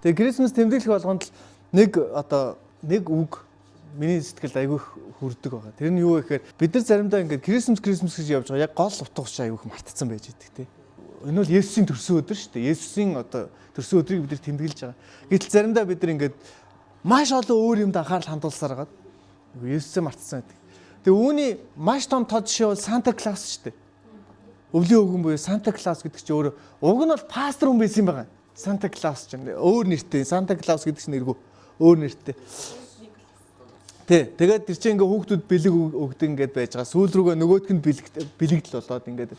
Тэгээ Крисмас тэмдэглэх болгонд л нэг үг миний сэтгэлд айгүй хүрдэг байгаа. Тэр нь юу вэ гэхээр бид нар заримдаа ингээд Крисмас гэж явж байгаа яг гол утга учир айгүй мартцсан байж идэг те. Энэ бол Есүсийн төрсөн өдөр шүү дээ. Есүсийн төрсөн өдрийг бид нар тэмдэглэж байгаа. Гэтэл заримдаа бид нар ингээд маш олон өөр юмд анхаарал хандуулсаар байгаа. Есүсээ мартцсан байдаг. Тэгээ үүний маш том тод жишээ бол Санта Клаус шүү дээ. Өвлийн өвгөн буюу Санта Клаус гэдэг чинь өөрөө уг нь бол пастор хүн байсан юм байна. Санта Клаус чинь өөр нэртэй. Санта Клаус гэдэг чинь нэргүй өөр нэртэй. Тэгээд тэр чинь ингээ хүүхдүүд бэлэг өгдөг ингээд байж байгаа. Сүүл рүүгээ нөгөөдг нь бэлэгдэл болоод ингээд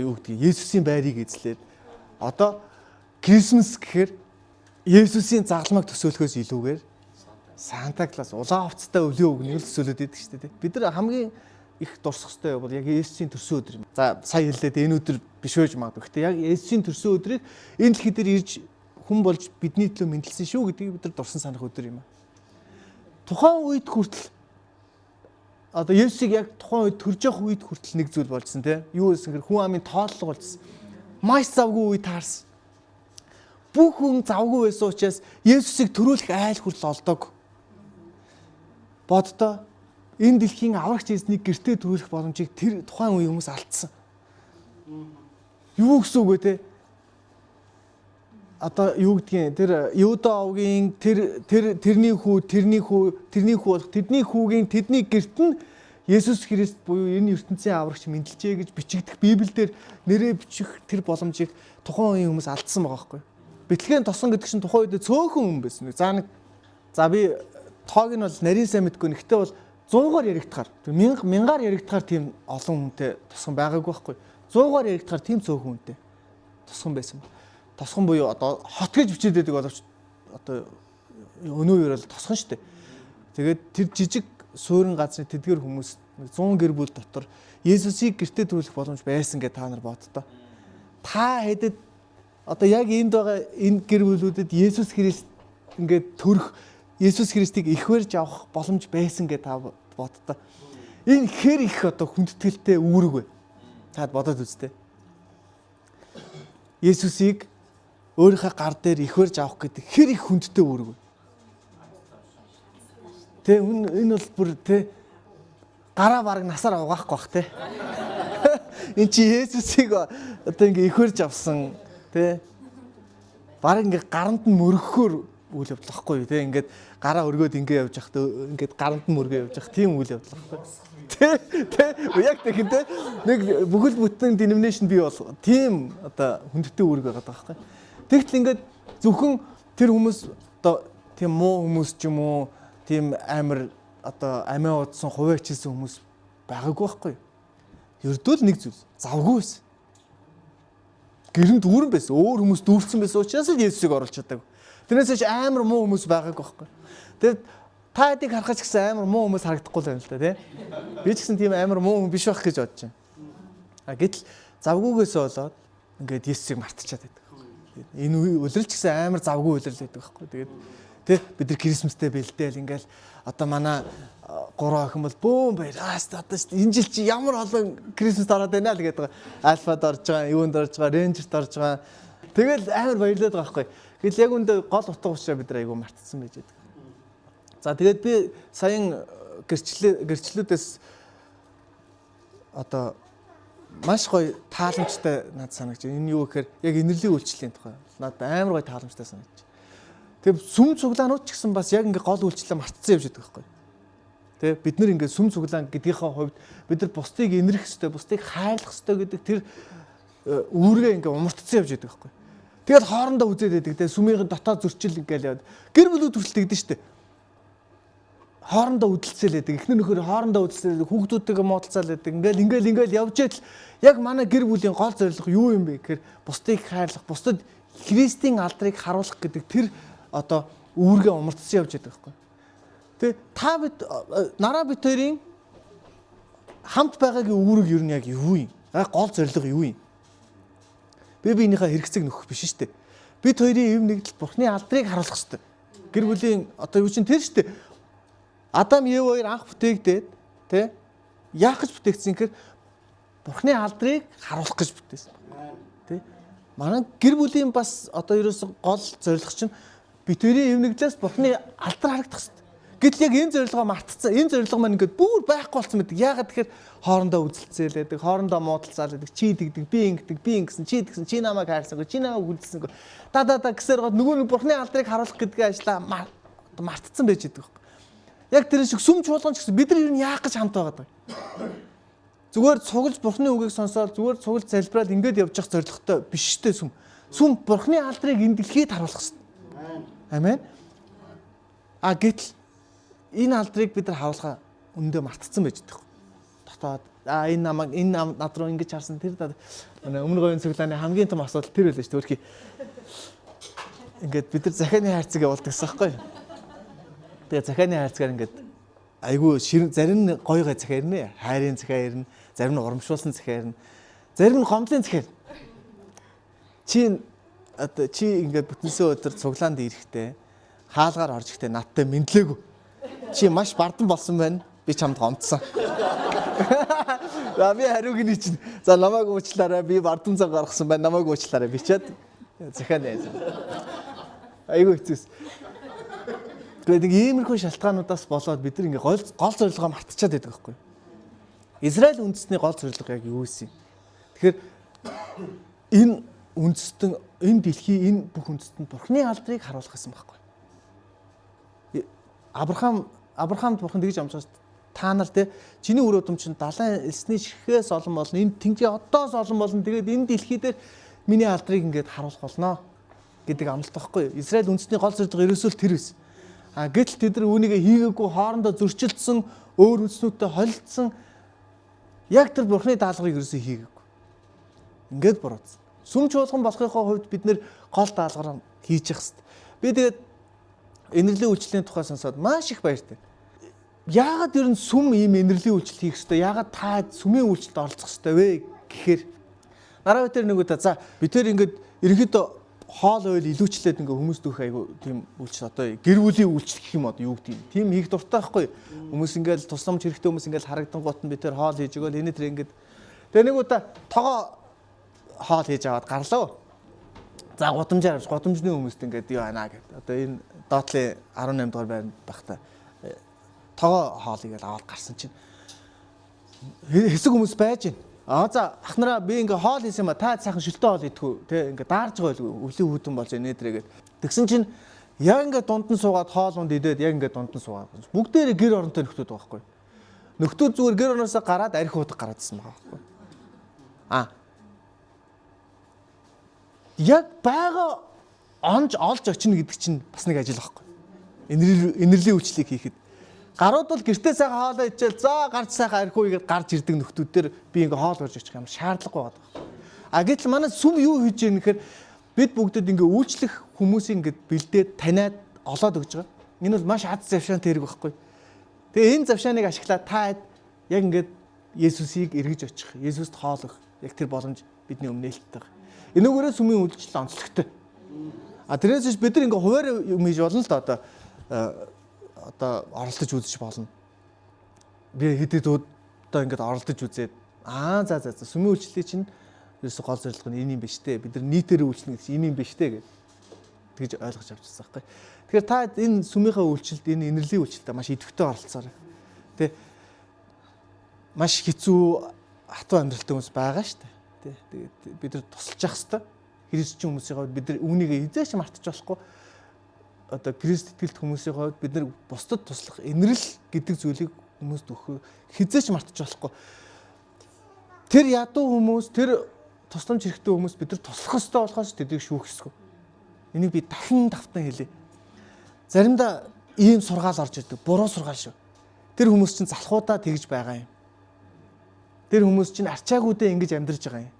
юу гэдгийг Есүсийн байрыг эзлээд Крисмас гэхээр Есүсийн загалмайг төсөөлөхөөс илүүгээр Санта Клаус улаан хувцастай өвлийн өвгөнийг л төсөөлөд идэг шүү дээ. Бид нар хамгийн их дурсах хэрэгтэй бол яг Есүсийн төрсөн өдөр юм. За сая хэллээд энэ өдөр биш байж магадгүй. Гэхдээ яг Есүсийн төрсөн өдрийг энэ дэлхий дээр ирж хүн болж бидний төлөө мэндэлсэн шүү гэдгийг бид нар дурсан санах өдөр юм аа. Тухайн үед хүртэл Есүсийг яг тухайн үед төрж явах үед хүртэл нэг зүйл болжсэн тийм. Юу гэсэн хэрэг хүн амын тооллого болжсэн. Маш завгүй үе таарсан. Бүх хүн завгүй байсан учраас Есүсийг төрүүлэх айл хүртэл олдог. Боддоо энэ дэлхийн аврагч эзнийг гэртээ төрүүлэх боломжийг тэр тухайн үеийн хүмүүс алдсан. Юу гэсэн үг вэ те? Юу гэдгийг тэр Юда овгийн тэрний хүү болох тэдний хүүгийн тэдний гэрт нь Есүс Христ буюу энэ ертөнцийн аврагч мэндэлжээ гэж бичигдэх Библиэлд нэрээ бичих тэр боломжийг тухайн үеийн хүмүүс алдсан байгаа байхгүй. Бэтлеhem тосон гэдэг чинь тухайн үед цөөхөн хүн байсан. За би тоог нь бол нарийн сайн мэдгүй нэгтэй бол 100-аар яригдахаар мянгаар яригдахаар тийм олон хүнтэй тосхон байгаагүй байхгүй. 100-аар яригдахаар тийм цөөхөн хүнтэй тосхон байсан. Тосхон буюу хот гэж бичээд байдаг боловч өнөө ерөөл тосхон шүү дээ. Тэгээд тэр жижиг суурин газрын тэдгэр хүмүүс 100 гэр бүл дотор Есүсийг гэртээ төрүүлэх боломж байсан гэж та нар боддоо. Та хэдэд яг энд байгаа энэ гэр бүлүүдэд Есүс Христ ингээд төрөх Есүс Христийг их барьж авах боломж байсан гэж та боддоо. Энэ хэр их хүндэтгэлтэй үүрэг вэ? Та бодоод үзтээ. Есүсийг өөрийнхөө гар дээр их барьж авах гэдэг хэр их хүндтэй үүрэг вэ? Энэ бол бүр гараа бараг насаар угаахгүй бах те. Энд чи Есүсийг ингээ их барьж авсан бараг ингээ гаранд нь мөргөхөөр үйл явдал واخгүй юу те. Ингээд гараа өргөөд ингээ явж явах ингээд гаранд нь мөргөө явж явах тийм үйл явдал واخгүй. Яг тэгэн те нэг бүхэл бүтэн denomination бий бол тийм хүндтэй үүрэг байгаа байхгүй. Тэгтэл ингээд зөвхөн тэр хүмүүс тийм муу хүмүүс ч юм уу тийм амар амиа удсан хуваагчилсан хүмүүс байгаагүй байхгүй. Ердөө л нэг зүйл завгүй байсан. Гэрэн дүүрэн байсан. Өөр хүмүүс дүүрсэн байсан учраас л Есүсийг оруулж чадаагүй. Тэрнээс амар муу хүмүүс байгаагүй байхгүй. Тэгээд та хэдийг харахаж гэсэн амар муу хүмүүс харагдахгүй л байна л да тий. Би ч гэсэн тийм амар муу хүн биш байх гэж бодож байна. Гэтэл завгүйгээс болоод ингээд Есүсийг мартчихад байдаг. Энэ үлрэл ч гэсэн амар завгүй үлрэл байдаг байхгүй. Тэгээд тий бид нар Крисмастэй бэлдээл ингээл манай 3 охин бол бөөм баяр. Энэ жил чи ямар олон Крисмас ороод байна л гэдэг. Альфад орж байгаа, юунд орж байгаа, Рейнжерт орж байгаа. Тэгэл амар баярлаад байгаа байхгүй. Гэтэл яг үндэ гол утга учираа бид нар айгүй мартсан байж байдаг. За тэгээд би саяхан гэрчлэлүүдээс маш гоё тааламжтай надад санагч. Энэ юу гэхээр яг инэрлийн үйлчлэлийн тухай. Надад амар гоё тааламжтай санагч. Тэгээд сүм цуглаанууд ч гэсэн бас яг ингээ гол үйлчлэлээ мартсан явж байдаг байхгүй. Тэ бид нар ингээ сүм цуглаан гэдгийнхээ хувьд бид нар бусдыг инэрх ёстой, бусдыг хайрлах ёстой гэдэг тэр үүргээ ингээ умартцсан явж байдаг байхгүй. Тэгээд хоорондоо үзээд байдаг те сүмийн дотоод зөрчил ингээл яваад гэр бүлүүд хүртэл тэгдэж штэ. Хоорондоо үдэлцээл байдаг. Эхнэр нөхөр хоорондоо үдэлцээл хүүхдүүдтэйгээ муудалцаал байдаг. Ингээл явж идэл яг манай гэр бүлийн гол зорилго юу юм бэ гэхээр бусдыг хайрлах, бусдад Христийн алдрыг харуулах гэдэг тэр үүргээ умартсан явж байдаг байхгүй. Тэгээ та бид нараа бид хоёрын хамт байгаагийн үүрэг юу нь яг юу юм? Гол зорилго юу юм? Би биенийхээ хэрэгцээг нөхөх биш шүү дээ. Бид хоёрын эв нэгдэл Бурхны алдрыг харуулах хэрэгтэй. Гэр бүлийн юу чинь тэр шүү дээ. Адам Ев хоёр анх бүтээгдээд тэ яах гэж бүтээгдсэн гэхээр Бурхны алдрыг харуулах гэж бүтээсэн. Тэ Манай гэр бүлийн бас одоо ерөөсө гол зорилго чинь бидний эвнэгдлээс Бурхны алдар харагдах хэрэгтэй. Гэтэл яг энэ зорилгоо мартцсан. Энэ зорилго маань ингээд бүр байхгүй болсон мэт. Яагаад тэгэхээр хоорондоо үзэлцээлээдэг, хоорондоо муудалцаалдаг, чи дэгдэг, би ингэдэг, би ингэсэн, чи тэгсэн, чи намайг хайрсангүй, чи намайг хүлдсэнгүй. Да гэсээр гоо нөгөө Бурхны алдрыг харуулах гэдгээ ажлаа мартцсан байж идэг байхгүй. Яг тэр шиг сүм чуулган ч гэсэн бид нар юу яах гэж хамт байгаа даа. Зүгээр цуглаж Бурхны үгийг сонсоод зүгээр цуглаж залбираад ингээд явж явах зорилготой биш штэ сүм. Сүм Бурхны алдрыг энэ дэлхийд харуулах хэрэгтэй. Амен. Гэтэл энэ алдрыг бид нар харуулахаа өндөө мартцсан байж байгаа. Дотоод энэ над руу ингэж харсан тэр өмнө говийн цуглааны хамгийн том асуудал тэр байлаа шүү дээ. Ингээд бид нар захианы хайрцаг явуулдаг гэсэн байхгүй юу? Тэгээ захианы хайрцагаар ингээд айгүй зарим нь гоёгоо захиа ирнэ, хайрын захиа ирнэ, зарим нь урамшуулсан захиа ирнэ, зарим нь гомдлын захиа. Чи ингээд бүтэнсээ өдөр цуглаанд ирэхдээ хаалгаар орж ирэхдээ надтай мэдлээгүй. Чи маш бардан болсон байна. Би чамд гомдсон. Би хариуг нь чинь. За намайг уучлаарай. Би бардан цаг гаргасан байна. Намайг уучлаарай. Бичээд захиан яаж. Айгүй хэцүүс. Тэгээд иймэрхүү шалтгаануудаас болоод бид нар ингээ гол зорилгоо мартчихад байдаг байхгүй. Израиль үндэстний гол зорилго яг юу вэ? Тэгэхээр энэ үндэстэн энэ дэлхий энэ бүх үндэстэнд Бурхны алдрыг харуулах гэсэн байхгүй. Авраамд Бурхан тэгж амжаас та нар те чиний үр өдөм чинь далайн элсний ширхээс олон болно. Энэ тэнгисийн одоос олон болно. Тэгээд энэ дэлхий дээр миний алдрыг ингээд харуулах болно гэдэг амлалт байхгүй. Израиль үндэстний гол зорилго ерөөсөө тэр байсан. Гэтэл тэд нар үүнийг хийгээгүй хоорондоо зөрчилдсөн, өөр үндэстнүүдтэй холилдсон. Яг тэр Бурхны даалгаврыг ерөөсөө хийгээгүй. Ингээд буруутсан. Сүм чуулган болохын хувьд бид нэр гол даалгавраа хийж явах хэрэгтэй. Би тэгээд энерлийн үйлчлэлийн тухай сонсоод маш их баяртай. Яагаад ер нь сүм ийм энерлийн үйлчлэл хийх ёстой? Яагаад та сүмийн үйлчлэлд оролцох ёстой вэ гэхээр нараа дээр нэг удаа за бид тэр ингээд ерөнхийдөө хоол ойл илүүчлээд ингээ хүмүүс дүүх айгу тийм үйлчлэл одоо гэр бүлийн үйлчлэл гэх юм одоо юу гэдэг юм. Тийм хийх дуртай байхгүй. Хүмүүс ингээл тусламж хэрэгтэй хүмүүс ингээл харагдангуут нь бид тэр хоол хийж өгөөл энэ тэр ингээд тэгээ нэг удаа тоогоо хоол хийж аваад гарлаа. За гудамжны хүмүүст ингээд юу байна гэдэг. Одоо энэ доотлын 18 дугаар байранд багтаа тоогоо хоол игээл аваад гарсан чинь хэсэг хүмүүс байж байна. За ахнараа би ингээ хоол хийсэн юм а та сайхан шөлтөө хоол идэхүү те ингээ даарж байгаа байлгүй өвлийн хүүдэн болж байна нээдрэгээд тэгсэн чинь яг ингээ дунд нь суугаад хоол унд идээд яг ингээ дунд нь суугаад бүгдээрээ гэр оронтой нөхдүүд байгаа байхгүй нөхдүүд зүгээр гэр ороноосоо гараад арх уудах гараадсан байгаа байхгүй яг байгаа онж олж очино гэдэг чинь бас нэг ажил байхгүй энерлийн үйлчлэлийг хийхэд гарууд бол гэртээ сайхан хоолоо ичээл за гарч сайхан архив игээд гарч ирдэг нөхдүүд төр би ингээ хоол орж очих юм шаардлагагүй байгаа. Гэтэл манай сүм юу хийж яах гэхээр бид бүгдд ингээ үйлчлэх хүмүүсийг ингээ бэлдээд таниад олоод өгж байгаа. Энэ бол маш аз завшаантай хэрэг байхгүй. Тэгээ энэ завшааныг ашиглаад та яг ингээ Есүсийг эргэж очих, Есүст хоол өгөх яг тэр боломж бидний өмнө нээлттэй байгаа. Энэгээр сүмийн үйлчлэл онцлогтой. Тэрээс бид нар ингээ хуваар юм хийж болно л да одоо оролдож үзэж болно. Би хэдий одоо ингээд оролдож үзээд за сүмийн үйлчлэлийн чинь ерөөсө гол зорилго нь энэ юм биш дээ. Бид нар нийтээр үйлчлэнэ гэсэн энэ юм биш дээ гэж ойлгож авчихсан байхгүй. Тэгэхээр та энэ сүмийнхаа үйлчлэлд энэ энерлийн үйлчлэлд маш идэвхтэй оролцоорой. Тэ маш хэцүү хатуу амьдралтай хүмүүс байгаа шүү дээ. Тэгээд бид нар тусалж явах хэрэгтэй. Христчин хүмүүсийн хувьд бид нар үүнийг эзээш мартаж болохгүй. Одоо Христ итгэлт хүмүүсийн хувьд бид нар бусдад туслах энерл гэдэг зүйлийг хүмүүст өгөх хизээч мартаж болохгүй. Тэр ядуу хүмүүс, тэр тусламж хэрэгтэй хүмүүс бид нар туслах ёстой болохоос тэдийг шүүх ёсгүй. Энийг би дахин давтан хэлье. Заримдаа ийм сургаал орж ирдэг, буруу сургаал шүү. Тэр хүмүүс чинь залхуудаа тэгж байгаа юм. Тэр хүмүүс чинь арчаагүйдээ ингэж амьдарч байгаа юм.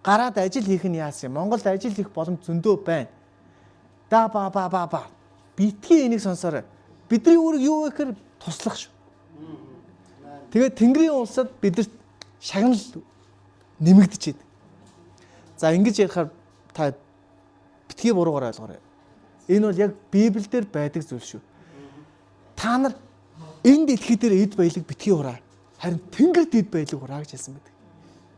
Гараад ажил хийх нь яасан юм? Монголд ажил хийх боломж зөндөө байна. Ба битгий энийг сонсоорой. Бидний үүрэг юу вэ гэхээр туслах шүү. Тэгээд Тэнгэрийн улсад бидэрт шагнал нэмэгдэж байна. За ингэж ярихаар та битгий буруугаар ойлгоорой. Энэ бол яг Библиэлд байдаг зүйл шүү. Та нар энэ дэлхий дээр эд баялаг битгий хураа. Харин Тэнгэрт эд баялаг хураа гэж хэлсэн байдаг.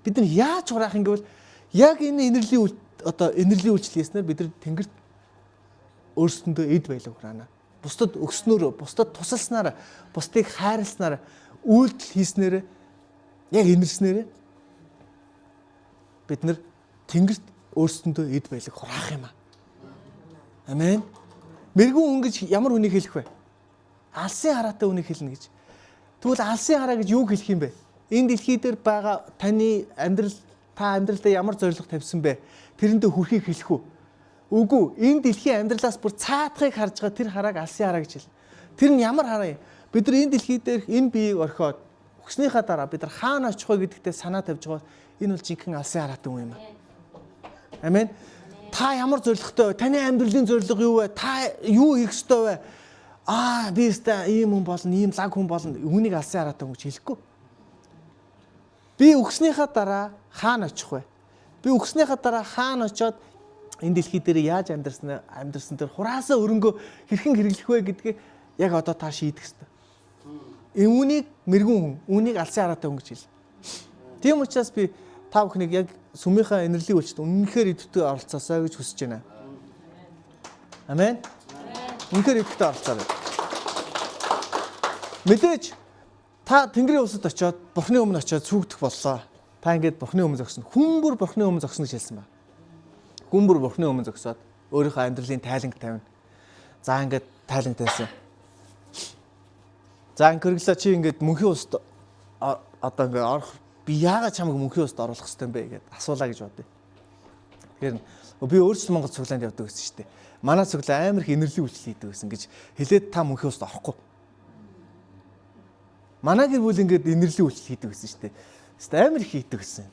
Бид нар яаж хураах юм гэвэл яг энэ энерлийн одоо инэрлийн үйлчлэл хийснээр бид нар Тэнгэрт өөрсдөндөө эд байлаг хураана. Бусдад өгснөөр, бусдад тусалснаар, бусдыг хайрласнаар, үйлдэл хийснээр яг инэрснээр бид нар Тэнгэрт өөрсдөндөө эд байлаг хураах юм аа. Амен. Мэргэн хүн гэж ямар үнийг хэлэх вэ? Алсын хараатай үнийг хэлнэ гэж. Тэгвэл алсын хараа гэж юу хэлэх юм бэ? Энэ дэлхий дээр байгаа таны амьдрал, та амьдралдаа ямар зорилго тавьсан бэ? Тэрэндээ хүрэхийг хэлэх үү? Үгүй. Энэ дэлхийн амьдралаас бүр цаатахыг харж байгаа тэр харааг алсын хараа гэж хэлнэ. Тэр нь ямар хараа юм? Бид нар энэ дэлхий дээр энэ биеийг орхиод өгснийхаа дараа бид нар хаана очих вэ гэдэгтээ санаа тавьж байгаа. Энэ бол жинхэнэ алсын хараатай юм аа. Амен. Та ямар зорилготой вэ? Таны амьдралын зорилго юу вэ? Та юу хийх ёстой вэ? Би өстой ийм хүн болно, ийм лаг хүн болно. Үүнийг алсын хараатай хүн гэж хэлэхгүй. Би өгснийхаа дараа хаана очих вэ? Би өгснийхаа дараа хаана очиод энэ дэлхий дээр яаж амьдрсан тэр хураасаа өрөнгөө хэрхэн хэрэглэх вэ гэдгийг яг одоо та шийдэх ёстой. Үүнийг мэргэн хүн, үүнийг алсын хараатай хүн гэж хэлнэ. Тийм учраас би та бүхнийг яг сүмийнхаа инэрлийн үйлчлэлд үнэнхээр идэвхтэй оролцоосоо гэж хүсэж байна. Амен. Үнэнхээр идэвхтэй оролцоорой. Мэдээж та Тэнгэрийн улсад очиод Бурхны өмнө очиод сүгдэх боллоо. Та ингээд Бурхны өмнө зогсно. Хүн бүр Бурхны өмнө зогсно гэж хэлсэн ба. Хүн бүр Бурхны өмнө зогсоод өөрийнхөө амьдралын тайланг тавина. За ингээд тайланг тавьсан. За ингээрлээ чи ингээд мөнхийн улсад одоо ингээд орох би яагаад чамайг мөнхийн улсад оруулах хэрэгтэй юм бэ гэдээ асуулаа гэж бодъё. Тэгэхээр би өөрсдөө Монгол цуглаанд явдаг гэсэн шүү дээ. Манай цуглаа амар их инэрлийн үйлчлэл хийдэг гэсэн гэж хэлээд та мөнхийн улсад орохгүй. Манай гэр бүл ингээд инэрлийн үйлчлэл хийдэг гэсэн шүү дээ. Хэвээ амар их хийдэг гэсэн.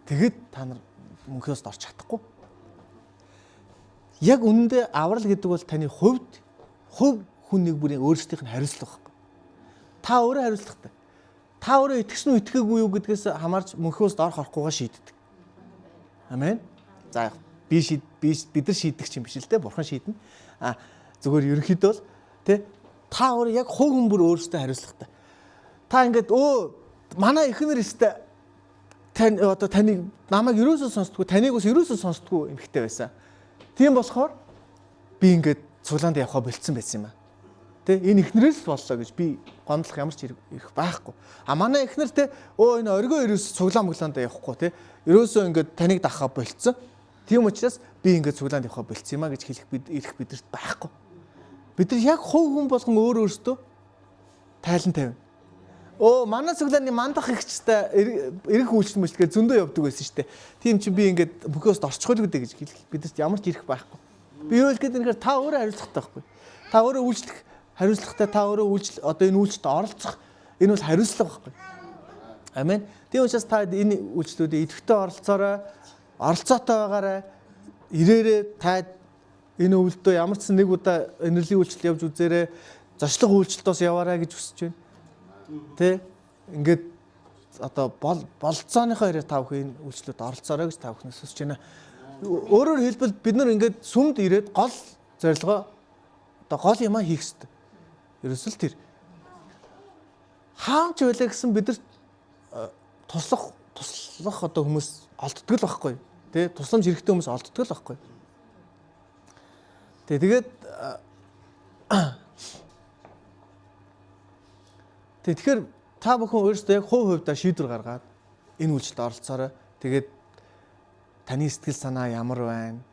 Тэгээд та нар мөнхийн улсад орч чадахгүй. Яг үнэндээ аврал гэдэг бол таны хувь хүн нэг бүрийн өөрсдийнх нь хариуцлага байхгүй. Та өөрөө хариуцлагатай. Та өөрөө итгэсэн үү итгээгүй юу гэдгээс хамаарч мөнхийн улсад орох орохгүйгаа шийддэг. Амен. За бид нар шийддэг юм биш л дээ. Бурхан шийднэ. Зүгээр ерөнхийдөө бол та өөрөө яг хувь хүн бүр өөрсдөө хариуцлагатай. Та ингээд манай эхнэр өстэй таныг намайг ерөөсөө сонсдгүй, таныг бас ерөөсөө сонсдгүй эмхтэй байсан. Тийм болохоор би ингээд цуглаанд явхаа болцсон байсан юм аа. Энэ эхнэрээс л боллоо гэж би гомдлох ямар ч ирэх байхгүй. Манай эхнэр энэ оргио ерөөс цуглаан моглаанд явахгүй ерөөсөө ингээд таныг дахаа болцсон. Тийм учраас би ингээд цуглаанд явхаа болцсон юм аа гэж хэлэх бидэрт байхгүй. Бид нар яг хувь хүн болгон өөрөөсөө тайлан тавина. Манай цуглааны мандах ихчтэй эрэг үйлчлэл мөчлөгээ зөндөө явдаг байсан шүү дээ. Тийм чи би ингээд мөхөөс орчихгүй л гэдэг гэж хэлэх бидэрт ямар ч ирэх байхгүй. Би юу хэлгээд нэгээр та өөрөө хариуцлагатай байхгүй. Та өөрөө үйлчлэх хариуцлагатай, та өөрөө одоо энэ үйлчлэлд оролцох энэ бол хариуцлага байхгүй. Амен. Тийм учраас та энэ үйлчлэлүүдэд идэвхтэй оролцоорой, оролцоотой байгаарай. Ирээрээ та энэ өвлдөө ямар ч нэг удаа инэрлийн үйлчлэл явж үзээрэй. Зочлох үйлчлэлд бас яваарай гэж хүсэж байна. Ингээд одоо болцооныхоо хэрэг та бүхэн үйлчлэлд оролцоорой гэж та бүхнээс хүсэж байна. Өөрөөр хэлбэл бид нар ингээд сүмд ирээд гол зорилгоо одоо гол юмаа хийх хэрэгтэй. Ерөөсөл тэр хаамч байлаа гэсэн бидэрт туслах одоо хүмүүс олддог л байхгүй. Тусламж хэрэгтэй хүмүүс олддог л байхгүй. Тэгэхээр та бүхэн өөрсдөө яг хувьдаа шийдвэр гаргаад энэ үйлчлэлд оролцоорой. Тэгээд таны сэтгэл санаа ямар байна?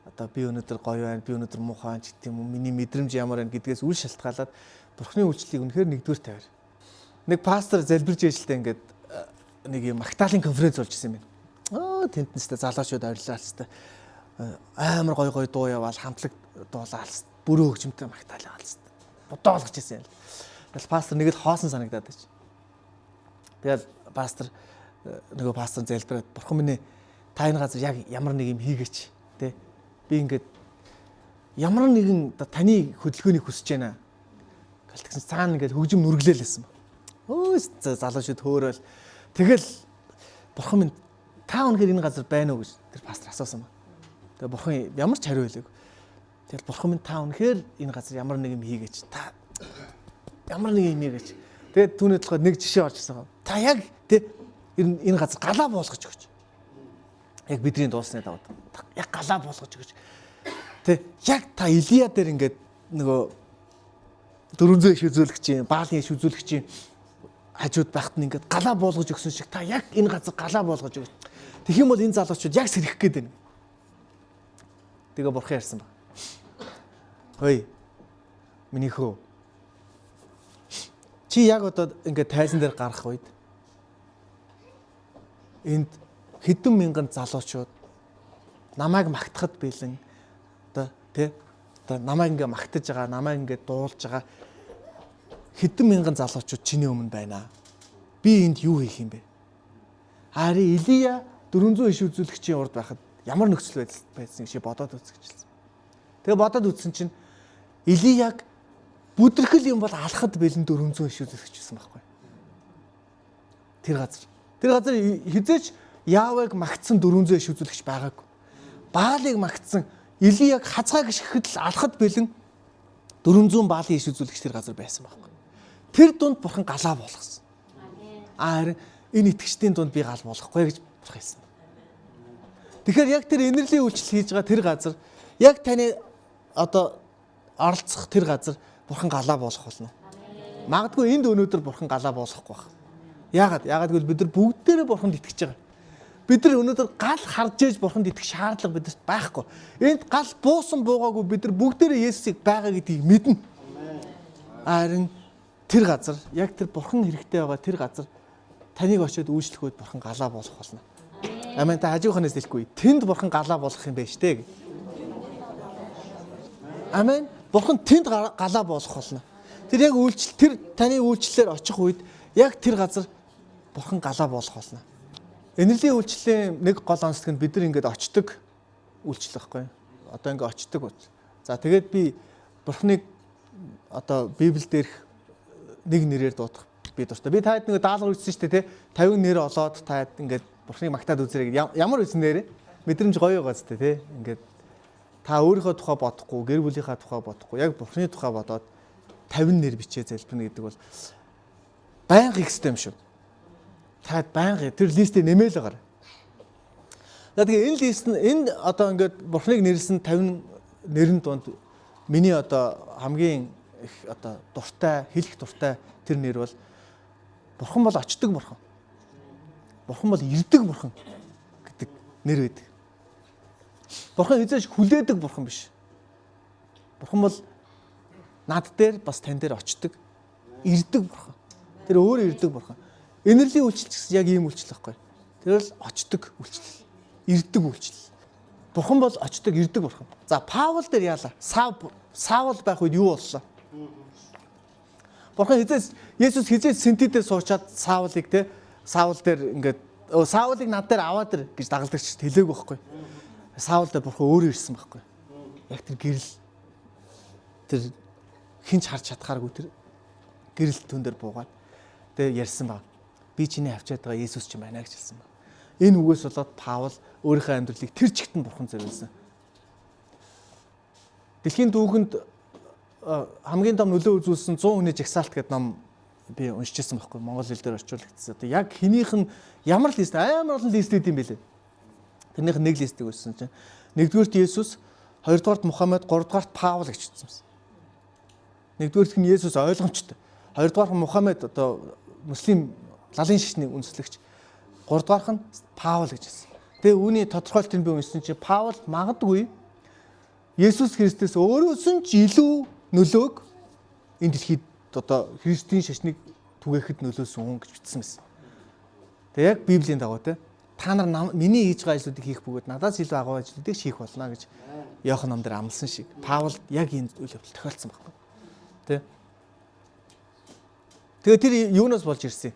Одоо би өнөөдөр гоё байна, би өнөөдөр муухай байна гэх юм уу, миний мэдрэмж ямар байна гэдгээс үл шалтгаалаад Бурхны үйлчлэлийг үнэхээр нэгдүгээр тавиар. Нэг пастор залбирж ээжлээ ингээд нэг юм Магдалины конференц болж исэн юм байна. Тентнэстэй залуучууд орилоо алстай. Амар гоё дуу яваал, хамтлаг дуулаа алс. Бүрөө хөгжмөнтэй Магдалины алстай. Бодоо болгож исэн юм. Тэгэл пастор нэгэд хоосон санагдаад байж. Тэгэл пастор нөгөө пастор залбираад Бурхан минь та энэ газар яг ямар нэг юм хийгээч. Би ингээд ямар нэгэн таны хөдөлгөөнийг хүсэж байна. Гэтгсэн цаана ингээд хөгжим нүргэлээлсэн. Залуучууд хөөрөөл. Тэгэл Бурхан минь та өнөхөр энэ газар байна уу гэж тэр пастор асуусан ба. Тэгээ Бурхан ямар ч хариу хэлээгүй. Тэгэл Бурхан минь та өнөхөр энэ газар ямар нэг юм хийгээч. Та ямар нэг юм хийгээч. Тэгээд түүний толгойд нэг жишээ орж ирсэн. Та яг энэ газар галаа болгож өгч. Яг бидний дууссны дагуу яг галаа болгож өгч. Тэ яг та Илия дээр ингээд нөгөө 400 иш үзүүлэгчийн, Баалын иш үзүүлэгчийн хажууд байхад нь ингээд галаа болгож өгсөн шиг та яг энэ газар галаа болгож өгч. Тэгэх юм бол энэ залуучууд яг сэрэх гээд байна. Тэгээ бурхан ярьсан ба. Хөөе. Миний хөө. Чи яг одоо ингээд тайзан дээр гарах үед энд хэдэн мянган залуучууд намайг магтахад бэлэн одоо тий одоо намайг ингээ магтаж байгаа, намайг ингээ дуулж байгаа хэдэн мянган залуучууд чиний өмнө байна. Би энд юу хийх юм бэ? Харин Илия 400 иш үзүүлэгчийн урд байхад ямар нөхцөл байдсан гэж бодоод үзчихсэн. Тэгээ бодоод үзсэн чинь Илияг бүдэрхэл юм бол алхад бэлэн 400 иш үзүүлэгч байсан байхгүй. Тэр газар хизээч Яавыг магтсан 400 иш үзүүлэгч байгаагүй. Баалыг магтсан Илияг хазгаа гიშгэхэд л алхад бэлэн 400 Баалын иш үзүүлэгч тэр газар байсан байхгүй. Тэр дунд бурхан галаа болгосон. Харин энэ итгэгчдийн дунд би гал болохгүй гэж бурхан хэлсэн. Тэгэхээр яг тэр инэрлийн үйлчлэл хийж байгаа тэр газар яг таны одоо оролцох тэр газар бурхан галаа болох болно. Магадгүй энд өнөөдөр бурхан галаа болохгүй байна. Яагаад гэвэл бид нар бүгдээрээ бурханд итгэж байгаа. Бид нар өнөөдөр гал харж ээж бурханд итгэх шаардлага бидэрт байхгүй. Энд гал буусан буугаагүй бид нар бүгдээрээ Есүсийг байгаа гэдгийг мэднэ. Харин тэр газар яг тэр бурхан хэрэгтэй байгаа тэр газар таныг очиод үйлчлэхөд бурхан галаа болох болно. Амен та хажууханаас хэлэхгүй. Тэнд бурхан галаа болох юм байна штэ. Амен. Бурхан тэнд галаа болох болно. Тэр яг тэр таны үйлчлэлээр очих үед яг тэр газар бурхан галаа болох болно. Энерлийн үйлчлэлийн нэг гол онцлог нь бид нар ингээд очдог үйлчлэл байхгүй. Одоо ингээд очдог. За тэгээд би бурханыг одоо Библиэл дээрх нэг нэрээр дуудах би дуртай. Би таад нэг даалгавар үзсэн шүү дээ, тий. 50 нэр олоод таад ингээд бурханыг магтаад үзэрэй гэдэг. Ямар үзэн нэрээ? Мэдрэмж гоё байгаа зү, тий. Ингээд та өөрийнхөө тухай бодохгүй, гэр бүлийнхаа тухай бодохгүй, яг бурханы тухай бодоод 50 нэр бичээ залбирна гэдэг бол байнга их систем шүү. Та байнга тэр листээ нэмээл байгаа. Тэгээ энэ лист нь энэ одоо ингээд бурханыг нэрлсэн 50 нэрэн донд миний одоо хамгийн их одоо дуртай, хэлэх дуртай тэр нэр бол бурхан бол очдөг бурхан. Бурхан бол ирдэг бурхан гэдэг нэр байдаг. Бурхан эзэж хүлээдэг бурхан биш. Бурхан бол над дээр бас тань дээр очдөг, ирдэг бурхан. Тэр өөрөө ирдэг бурхан. Энерлийн үйлчлэл гэсэн яг ийм үйлчлэл байхгүй. Тэр бол очдөг үйлчлэл, ирдэг үйлчлэл. Бурхан бол очдөг, ирдэг бурхан. За Паул дээр яалаа? Саул байх үед юу боллоо? Бурхан Есүс хизээс синтидээр суучаад Саулыг те Саул дээр ингээд Саулыг над дээр аваад ир гэж дагалдагч хэлээг байхгүй. Саул дээр бурхан өөрөө ирсэн байхгүй. Яг тэр гэрэл тэр хинч харж чадхааргүй тэр гэрэл түн дээр буугаад тэгээ ярьсан баг. Би чиний авчиад байгаа Есүс ч юм байна гэж хэлсэн баг. Энэ үгээс болоод Паул өөрийнхөө амьдралыг тэр чигт нь бурхан зориулсан. Дэлхийн түүхэнд хамгийн том нөлөө үзүүлсэн 100 хүний жагсаалт гэдэг ном би уншижсэн байхгүй. Монгол хэл дээр орчуулагдсан. Одоо яг хинийх нь ямар лист амар олон листүүд юм бэлээ. Тэрнийх нь нэг листийг өссөн чинь нэгдүгээрт Есүс, хоёрдугаарт Мухаммед, гуравдугаарт Паул гэж хэлсэн юм. Нэгдүгээрт нь Есүс ойлгомжтой. Хоёрдугаарт Мухаммед одоо муслим лалын шишний үндэслэгч. Гуравдугаарх нь Паул гэж хэлсэн. Тэгээ үүний тодорхойлтыг би уншсан чинь Паул магадгүй Есүс Христос өөрөөс нь ч илүү нөлөөг энэ дэлхийд одоо Христийн шашныг түгээхэд нөлөөсөн хүн гэж бичсэн байсан. Тэгээ яг Библийн дагуу те та нар миний хийж байгаа ажлуудыг хийх бөгөөд надаас илүү агуу ажлуудыг хийх болно гэж Иохан ном дээр амласан шиг Паул яг энэ үйл явдал тохиолдсон байхгүй. Тэ. Тэгээ тэр юунаас болж ирсэн?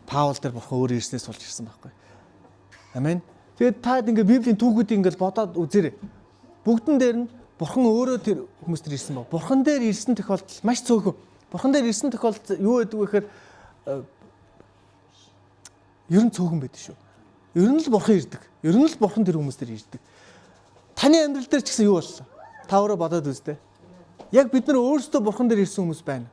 Паул дээр бурхан өөрөө ирснээс болж ирсэн байхгүй. Амен. Тэгээд та ингээ Библийн түүхүүдийг ингээл бодоод үзээрэй. Бүгдэн дээр нь бурхан өөрөө тэр хүмүүс төр ирсэн баг. Бурхан дээр ирсэн тохиолдол маш цөөхөн. Бурхан дээр ирсэн тохиолдол юу гэдэг вэ гэхээр ер нь цөөхөн байдаг шүү. Ер нь л бурхан ирдэг. Ер нь л бурхан тэр хүмүүс төр ирдэг. Таны амьдрал дээр ч гэсэн юу боллоо? Та өөрөө бодоод үзтээ. Яг бид нар өөрсдөө бурхан дээр ирсэн хүмүүс байна.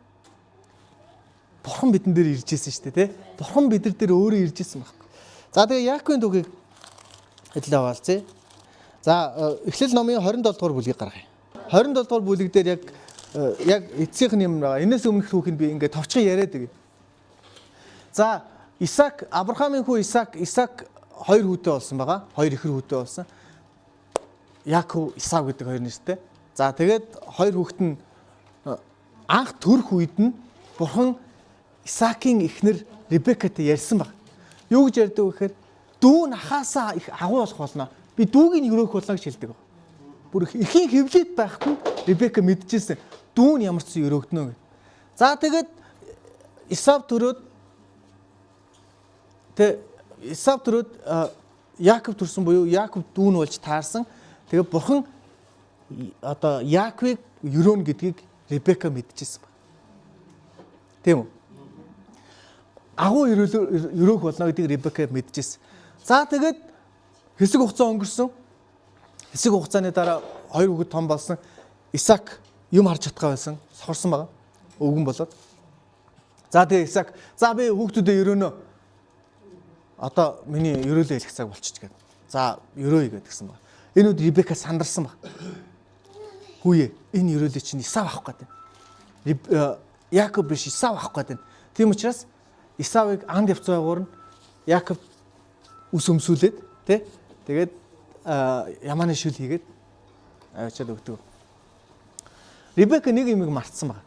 Бурхан бидэн дээр ирж ирсэн шүү дээ, тэ? Бурхан бид нар дээр өөрөө ирж ирсэн баг. За тэгээ Яаковын түүхийг Хэдлээ хаалцъя. За Эхлэл номын 27 дугаар бүлгийг гаргая. 27 дугаар бүлэг дээр яг эцсийнх нь юм байгаа. Энээс өмнөх түүхийг би ингээд товчхон яриад байгаа. За Исаак, Авраамийн хүү Исаак 2 хүүтэй болсон байгаа. 2 ихэр хүүтэй болсон. Яаков, Исав гэдэг 2 нэртэй. За тэгээд 2 хүүхэд нь анх төрөх үед нь Бурхан Исаакийн эхнэр Ребекатай ярьсан баг. Юу гэж ярьдаг вэ гэхээр дүү нахаасаа их агуу болох болно. Би дүүгийн өрөөх болно гэж хэлдэг. Бүр ихийн хөвлөд байхад нь Ребека мэдчихсэн. Дүү нь ямар ч зүйл өрөөгднө гэв. За тэгээд Исав төрөөд Яаков төрсөн буюу Яаков дүү нь болж таарсан. Тэгээд Бурхан одоо Яаковыг өрөөнө гэдгийг Ребека мэдчихсэн баг. Тийм үү? Агуу өрөөх болно гэдгийг Ребека мэдчихсэн. За тэгээд хэсэг хугацаа өнгөрсөн. Хэсэг хугацааны дараа 2 хүүхэд том болсон. Исаак юм харж чадхаа байсан. Сохорсон байгаа. Өвгөн болоод. За тэгээд Исаак за би хүүхдүүдэд өрөөнө. Одоо миний өрөөлөө хэлэх цаг болчих гээд. За өрөөе гэдгсэн баг. Энэ үед Ребека сандарсан баг. Хүүе энэ өрөөлөө чинь Исав авах гэдэг. Яаков биш Исав авах гэдэг. Тийм учраас Исавыг анд явцаагуур нь Яаков ус өмсүүлээд тий. Тэгээд ямааны шил хийгээд авчаад өгдөг. Ребека нэг юмыг мартсан баг.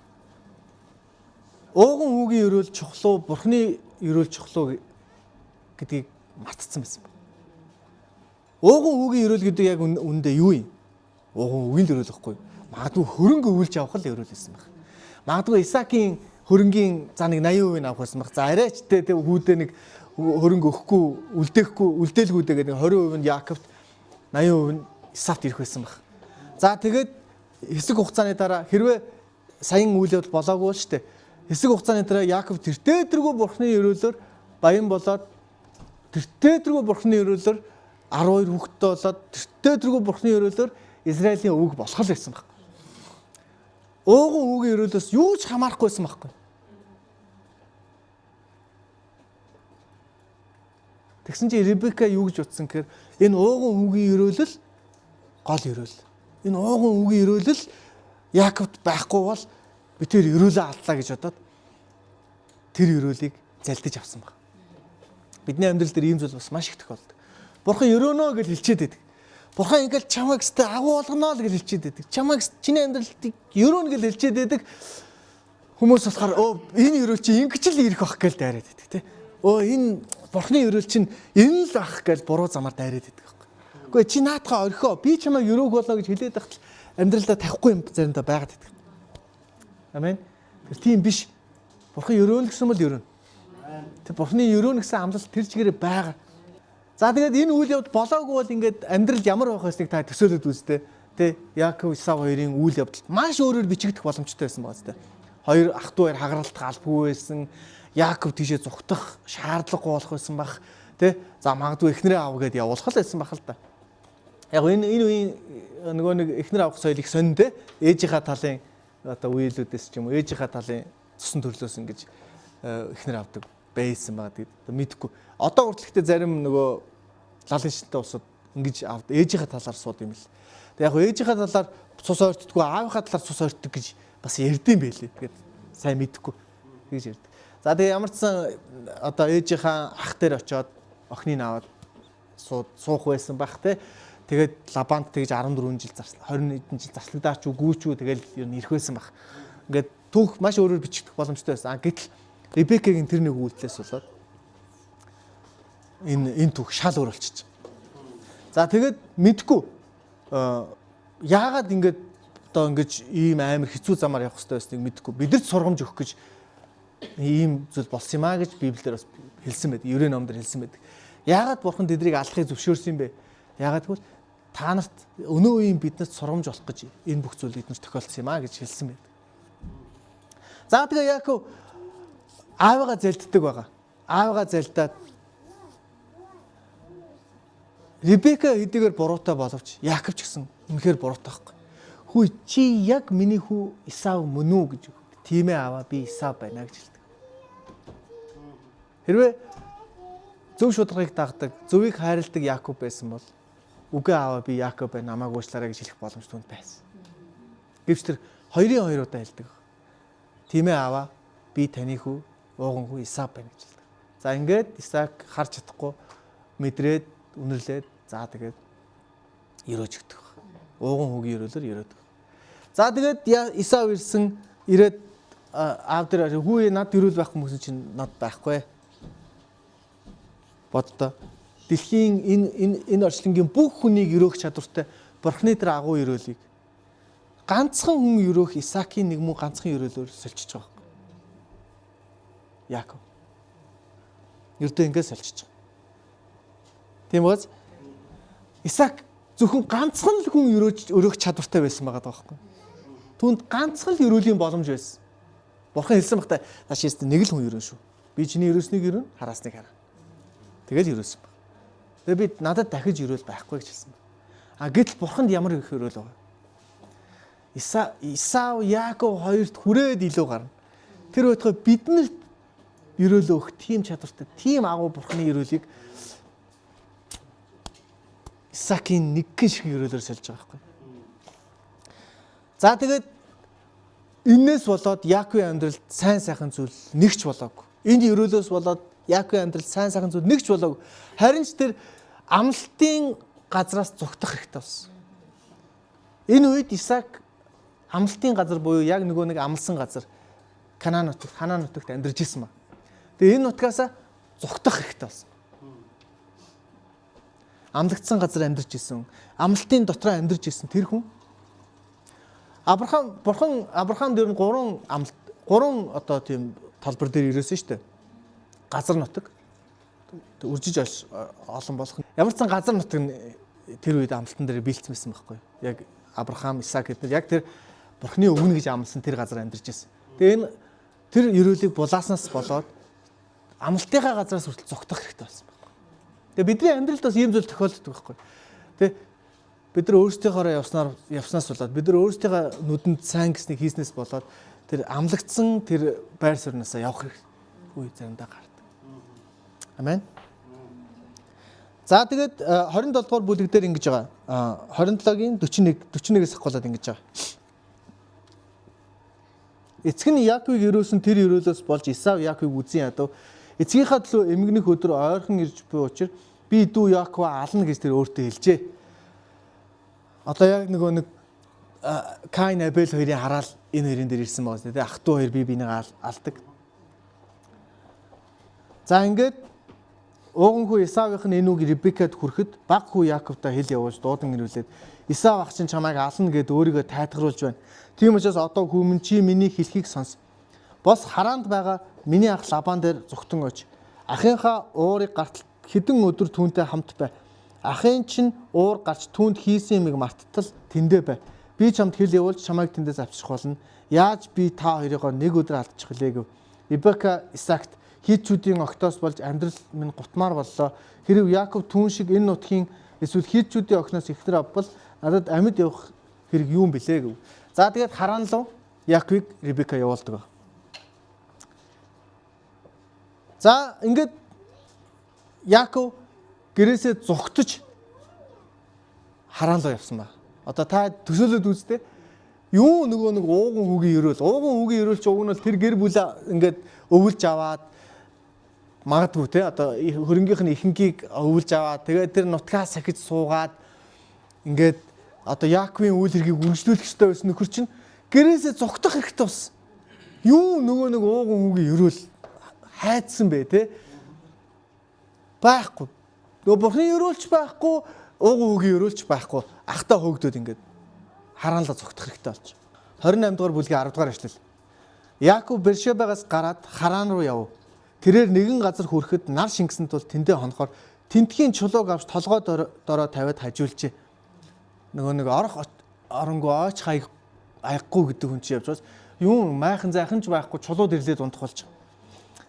Ууган хүүгийн өрөөл чухлуу, Бурхны өрөөл чухлуу гэдгийг мартсан байсан баг. Ууган хүүгийн өрөөл гэдэг яг үндэ юу юм? Ууган үгийн өрөөл гэхгүй. Магадгүй хөрөнгө өвлж авах л өрөөл байсан баг. Магадгүй Исаакийн хөрөнгийн за нэг 80% авах байсан баг. За арайчтай тэг хүүдээ нэг хөрөнгө өгөхгүй, үлдээлгүүдээ гэдэг 20% нь Яаковт, 80% нь Исавт ирэх байсан баг. За тэгээд хэсэг хугацааны дараа хэрвээ саяын үйл явдал болоогүй л штэ. Хэсэг хугацааны дараа Яаков тэртээдэргүй Бурхны өрөөлөөр баян болоод тэртээдэргүй Бурхны өрөөлөөр 12 хүүхэдтэй болоод тэртээдэргүй Бурхны өрөөлөөр Израилийн өвөг болох л байсан баг. Ууган хүүгийн өрөөлөөс юу ч хамаарахгүйсэн байхгүй. Тэгсэн чинь Ребека юу гэж утсан гэхээр энэ ууган хүүгийн өрөөлөл гол өрөөл. Энэ ууган хүүгийн өрөөлөл Яаковт байхгүй бол би тэр өрөөлөө алдлаа гэж бодоод тэр өрөөлийг залдиж авсан баг. Бидний амьдрал дээр ийм зүйл бас маш их тохиолддог. Бурхан өрөөнө гэж хэлчихэд байдаг. Бурхан ингээл чамайг өстэй агуу болгоно л гэж хэлчихэд байдаг. Чамайг чиний амьдралыг өрөөнө гэж хэлчихэд байдаг. Хүмүүс болохоор энэ өрөөл чи ингэж л ирэх бах гэж дайраад байдаг тий. Энэ Бурханы өрөөл чинь энэ л ах гэж буруу замаар дайраад байдаг байхгүй. Үгүй чи наадхаа орхио би чамайг өрөөх болоо гэж хэлээд байхад амьдралдаа тавихгүй юм заримдаа байгаад байдаг. Амен. Тэр тийм биш. Бурхан өрөөнө гэсэн бол өрөөнө. Тэр Бурханы өрөөнө гэсэн амлалт тэр чигээрээ байгаа. За тэгээд энэ үйл явдал болоогүй бол ингээд амьдрал ямар байх вэ та төсөөлөд үзтээ. Тэ Яаков Исав хоёрын үйл явдал маш өөрөөр бичигдэх боломжтой байсан байгаа зү. Хоёр ах トゥ хоёр хагаралт галбгүй байсан. Яаков тийшээ зүгтах шаардлагагүй болох байсан бах. Тэ за магадгүй эхнэрээ аав гэдээ явуулах л байсан бах л да. Яг энэ үеийн нөгөө нэг эхнэр авах соёл их сонин тэ ээжийнхаа талын одоо үеэлүүдээс ч юм уу ээжийнхаа талын цусан төрлөөс ингэж эхнэр авдаг байсан байгаа гэдэг мэдхгүй. Одоо хүртэлхтэй зарим нөгөө лалын шинтэй улсууд ингэж авд ээжийнхаа талаар сууд юм л. Тэг яг ээжийнхаа талаар цус ойртдаггүй аавынхаа талаар цус ойртдаг гэж бас ярьдсан байлээ. Тэгээд сайн мэдхгүй гэж ярьдаг. За тэгээ ямар ч сан одоо ээжийнхаа ах дээр очиод охиныг аваад суух байсан байх те. Тэгээд Лабанд тэгж 14 жил зарслаа. 20 хэдэн жил зарслагдаач уу гүүч үү тэгэл ер нь ирэх байсан байх. Ингээд түүх маш өөрөөр бичигдэх боломжтой байсан. Гэтэл Ребекагийн тэр нэг үйлдэлээс болоод энэ түүх шал өөр болчих. За тэгээд мэдгүй яагаад ингээд одоо ингэж ийм амар хэцүү замаар явах хэрэгтэй байсныг мэдгүй. Бидэрт сургамж өгөх гэж ийм зүйл болсон юм а гэж Библиэр бас хэлсэн байдаг. Еврей номдэр хэлсэн байдаг. Яагаад Бурхан тэднийг алахыг зөвшөөрсөн юм бэ? Яагаад гэвэл та нарт өнөө үеийн биднэрт сургамж болох гэж энэ бүх зүйл эднэрт тохиолдсон юм а гэж хэлсэн байдаг. За тэгээ Яаков аавыгаа залддаг байгаа. Аавыгаа залдаад Ребека хэдийгээр буруутай боловч Яаков ч гэсэн үнэхээр буруутай байхгүй. Хүү чи яг миний хүү Исав мөн үү гэж тийм ээ аваа би Исав байна гэж хэлдэг. Хэрвээ зөв шударгыг дагдаг, зөвийг хайрладаг Яаков байсан бол үгүй аава би Яаков байна, намайг уучлаарай гэж хэлэх боломж түүнд байсан. Гэвч тэр хоёр удаа хэлдэг. Тийм ээ аава, би таны хүү, ууган хүү Исаак байна гэж хэлдэг. За ингээд Исаак харж чадахгүй мэдрээд үнэрлээд за тэгээд өрөөж өгдөг. Ууган хүүгийн өрөөлөөр өрөөдөг. За тэгээд Исав ирсэн ирээд аав дээр хүү над өрөөл байхгүй хүмүүс чинь над байхгүй. Боддоо. Дэлхийн энэ орчлонгийн бүх хүнийг өрөөх чадвартай Бурхны тэр агуу өрөөлийг ганцхан хүн өрөөх Исаакийн нэг муу ганцхан өрөөлөөр сольчиж байгаа юм. Яаков. Ердөө ингээд сольчиж байгаа. Тийм бааз Исаак зөвхөн ганцхан л хүн өрөөх чадвартай байсан байгаа байхгүй. Түүнд ганцхан л өрөөлийн боломж байсан. Бурхан хэлсэн багтаа тааш яст нэг л хүн өрөөн шүү. Би чиний өрөөснийг өрөөн, хараасныг хараа. Тэгэл өрөөсөн баг. Тэгээ би надад дахиж өрөөл байхгүй гэж хэлсэн баг. Гэтэл Бурханд ямар их өрөөл байгаа. Исав Яаков хоёрт хүрээд илүү гарна. Тэр байтугай биднэрт өрөөл өгөх тийм чадвартай, тийм агуу Бурханы өрөөлийг Исаакийн нэгэн шиг өрөөлөөр сольж байгаа байхгүй. За тэгээд энээс болоод Яаковын амьдралд сайн сайхан зүйл нэгч болоогүй. Энэ өрөөлөөс болоод Яаковын амьдралд сайн сайхан зүйл нэгч болоогүй. Харин ч тэр амлалтын газраас зүгтах хэрэгтэй болсон. Энэ үед Исаак амлалтын газар буюу яг нөгөө нэг амлсан газар Канаан нутагт амьдарч ирсэн ба. Тэгээ энэ нутгаас зүгтах хэрэгтэй болсон. Амлагдсан газар амьдарч ирсэн. Амлалтын дотроо амьдарч ирсэн тэр хүн Бурхан дээр нь гурван одоо тийм талбар дээр ирээсэн шүү дээ. Газар нутаг үржиж олон болох. Ямар ч сан газар нутаг нь тэр үед амлалтан дээр бэлдсэн байхгүй. Яг Авраам, Исаак гэдэг яг тэр Бурханы өгнө гэж амласан тэр газар амьдарч ирсэн. Тэгээ энэ тэр өрөөлийг булааснаас болоод амлалтынхаа газраас хүртэл зогтох хэрэгтэй болсон байна. Тэгээ бидний амьдралд бас ийм зүйл тохиолддог байхгүй. Тэгээ бид нар өөрсдийнхоороо явснаас болоод бид нар өөрсдийнхөө нүдэнд сайн гэснийг хийснээс болоод тэр амлагдсан тэр байр сууриасаа явах үе заримдаа гардаг. Амен. За тэгээд 27 дугаар бүлэг дээр ингэж байгаа. 27-гийн 41-ээс ахгуулаад ингэж байгаа. Эцэг нь Яаковыг өрөөсөн тэр өрөөлөөс болж Исав Яаковыг үзэн ядав. Эцгийнхаа төлөө эмгэнэх өдөр ойрхон ирж буй учраас би дүү Яакова ална гэж тэр өөртөө хэлжээ. Одоо яг нэг Каин Абель хоёрын хараал энэ хоёрын дээр ирсэн байгаа тийм ах トゥ хоёр бие биенийг алдаг. За ингээд ууган хүү Исавынх нь энэ үг Ребекад хүрэхэд баг хүү Яаковтай хэл явуулж дуудан ирүүлээд Исав ах чинь чамайг ална гэд өөрийгөө тайтгаруулж байна. Тийм учраас одоо хүмүн чи миний хэлхийг сонс. Бос хараанд байгаа миний ах Лабан дээр зүгтэн очив. Ахынхаа уурыг гартал хэдэн өдөр түүнтэй хамт бай. Ахын чинь уур гарч түүнд хийсэн юмыг марттал тэндэ бай. Би чамд хэл явуулж чамайг тэндээс авчрах болно. Яаж би та хоёроо нэг өдөр алдчих вүлээ гэв. Ребека Исаакт хийдчүүдийн огтоос болж амьдрал минь гутмаар боллоо. Хэрв Яаков түүн шиг энэ нутгийн эсвэл хийдчүүдийн огноос ихтер авбал надад амьд явах хэрэг юу юм бэлээ гэв. За тэгээд хараан луу Яаковыг Ребека явуулдаг. За ингээд Яаков гэрээсээ зүгтж хараан луу явсан ба. Одоо та төсөөлөд үзтээ юу нөгөө нэг ууган хүүгийн өрөөл ч уг нь тэр гэр бүлээ ингээд өвөлж аваад магадгүй те одоо хөрөнгийнх нь ихэнхийг өвөлж аваад тэгээд тэр нутгаас сахиж суугаад ингээд одоо Яаковын үйл хэргийг үнэлүүлэх ёстой байсан нөхөр чинь гэрээсээ зүгтах хэрэгтэй болсон. Юу нөгөө нэг ууган хүүгийн өрөөл хайдсан бэ те байхгүй. Нөгөө Бурхны өрөөлч байхгүй, ууган хүүгийн өрөөлч байхгүй. Ахтаа хөөгдөд ингээд хараанлаа зүгтах хэрэгтэй болж. 28 дугаар бүлгийн 10 дугаар эшлэл. Яаков Бершебагаас гараад Хараан руу явв. Тэрээр нэгэн газар хүрэхэд нар шингэсэн тул тэндээ хонохоор тентхийн чулууг авч толгой дороо тавиад хажуулжээ. Нөгөө нэг оронгүй ойч хаяггүй гэдэг хүн чинь явж байгаа. Юу майхан зайхан ч байхгүй чулууд ирлээд унтах болж.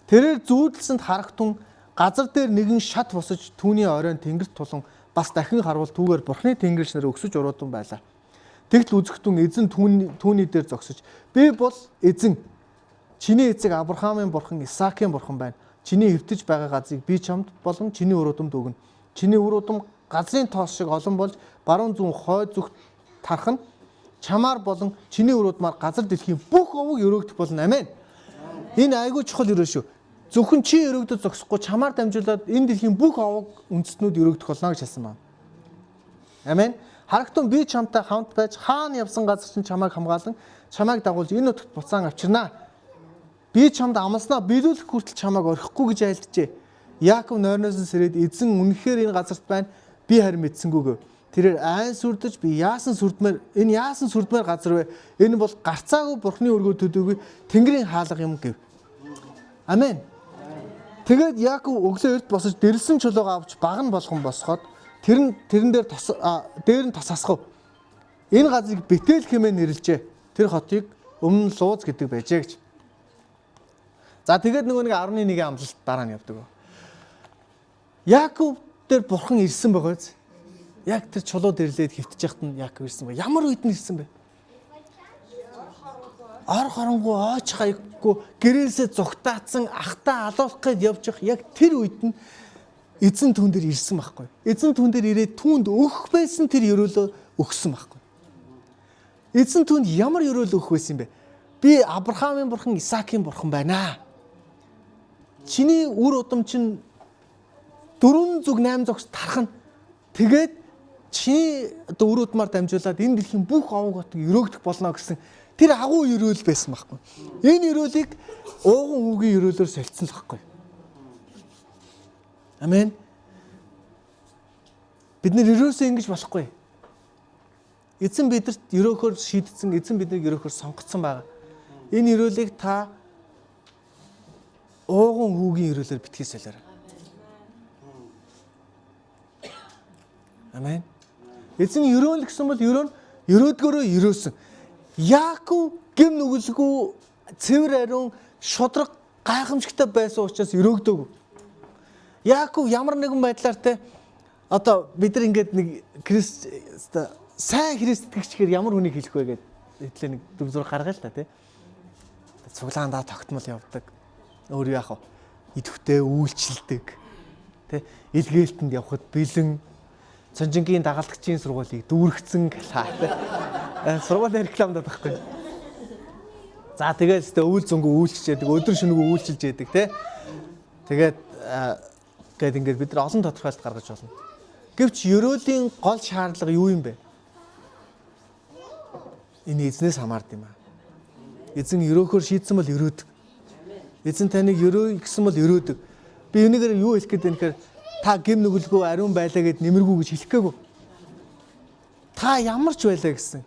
Тэрээр зүүдэлсэнд харагтун газар дээр нэгэн шат босож түүний оройн тэнгэрт тулан бас дахин харвал түүгээр Бурхны тэнгэрч нар өксөж уруудан байлаа. Тэгтэл үзэхтэн эзэн түүний дээр зогсож би бол эзэн чиний эцэг Авраамын Бурхан Исаакийн Бурхан байна. чиний хэвтэж байгаа газрыг би чамд болон чиний үр удамд өгнө. Чиний үр удам газрын тоос шиг олон болж баруун зүүн хойд зүгт тарах нь чамаар болон чиний үр удмаар газар дэлхийн бүх овог өрөөгдөх болно. Амен. Энэ айгүй чухал өрөө шүү. Зөвхөн чи өрөөгдөж зогсохгүй чамаар дамжуулаад энэ дэлхийн бүх овог үндэстнүүд өрөөгдөх болно гэж хэлсэн байна. Амен. Харагтун би чамтай хамт байж хаана явсан газар чинь чамайг хамгаалan чамайг дагуулж энэ нутагт буцаан авчирнаа. Би чамд амласнаа биелүүлэх хүртэл чамайг орхихгүй гэж айлтжээ. Яаков нойрноос нь сэрээд эзэн үнэхээр энэ газарт байна. Би харин мэдсэнгүйгээ. Тэрээр айн сүрдэж би яасан сүрдмээр газар вэ? Энэ бол гарцаагүй бурхны өргөө төдөөгүй Тэнгэрийн хаалга юм гэв. Амен. Тэгээд Яаков өглөө эрт босож дэрлсэн чулуугаа авч баг нь болгон босгоод тэрэн дээр нь тасасхав. Энэ газрыг Бетел хэмээн нэрлэжээ. Тэр хотыг өмнө нь Лууз гэдэг байжээ гэж. За тэгээд нөгөө нэг 11 амлалт дараа нь явдаг. Яаков дээр бурхан ирсэн байгааз. Яг тэр чулуу дэрлээд хөвтөж яхад нь Яаков ирсэн байна. Ямар үед нь ирсэн бэ? Ор хоронгоо ооч хаяггүй гэрээсээ зүгтаацсан ахтаа алуулах гээд явж явах яг тэр үед нь эзэн түн дээр ирсэн байхгүй. Эзэн түн дээр ирээд түүнд өгөх байсан тэр ёроолоо өгсөн байхгүй. Эзэн түнд ямар ёроол өгөх байсан бэ? Би Авраамийн бурхан, Исаакийн бурхан байна. Чиний үр удам чинь 4 зүг 8 зүгс тарах нь. Тэгээд чи үр удмаар дамжуулаад энэ дэлхийн бүх овог хотыг өрөөгдөх болно гэсэн тэр агуу ёроол байсан байхгүй. Энэ ёроолыг ууган үгийн ёроолоор солилцсон л байхгүй. Амен. Бид нэр ерөөсөө ингэж болохгүй. Эзэн бидэрт ерөөхөр шийдсэн, эзэн биднийг ерөөхөр сонгоцсон байгаа. Энэ ёроолыг та ууган үгийн ёроолоор битгий солиорой. Амен. Эзэн ёроол гэсэн бол ёроодгоороо ёрөөсөн. Яаков гэм нүгэлгүй цэвэр ариун шудраг гайхамшигтай байсан учраас өрөөгдөөг. Яаков ямар нэгэн байдлаар те одоо бид нар ингээд нэг сайн Христ итгэгчээр ямар хүнийг хэлэх вэ гэдэг хэдлээ нэг 4-6 гаргая л та те. Цуглаандаа тогтмол явдаг. Өөр яах вэ? Идэвхтэй үйлчлдэг. Тэ илгээлтэнд явхад бэлэн Цонжингийн дагалдагчийн сургуулийг дүүргэсэн гэлээ. Сургуулийн рекламад байхгүй. За тэгээд үйл зөнгөө үйлчилж яадаг, өдөр шөнөгүй үйлчилж яадаг те. Тэгээд ингээд бид нар олон тодорхойлолт гаргаж болно. Гэвч ёроолийн гол шаардлага юу юм бэ? Энэ эзнээс хамаард юм аа. Эзэн ёроохоор шийдсэн бол ёрөөдөг. Эзэн таныг ёроо гэсэн бол ёрөөдөг. Би энэгээр юу хэлэх гээд байна гэхээр та гэм нүгэлгүй ариун байлаа гэд нэмэргүй гэж хэлэх гээгүй. Та ямар ч байлаа гэсэн.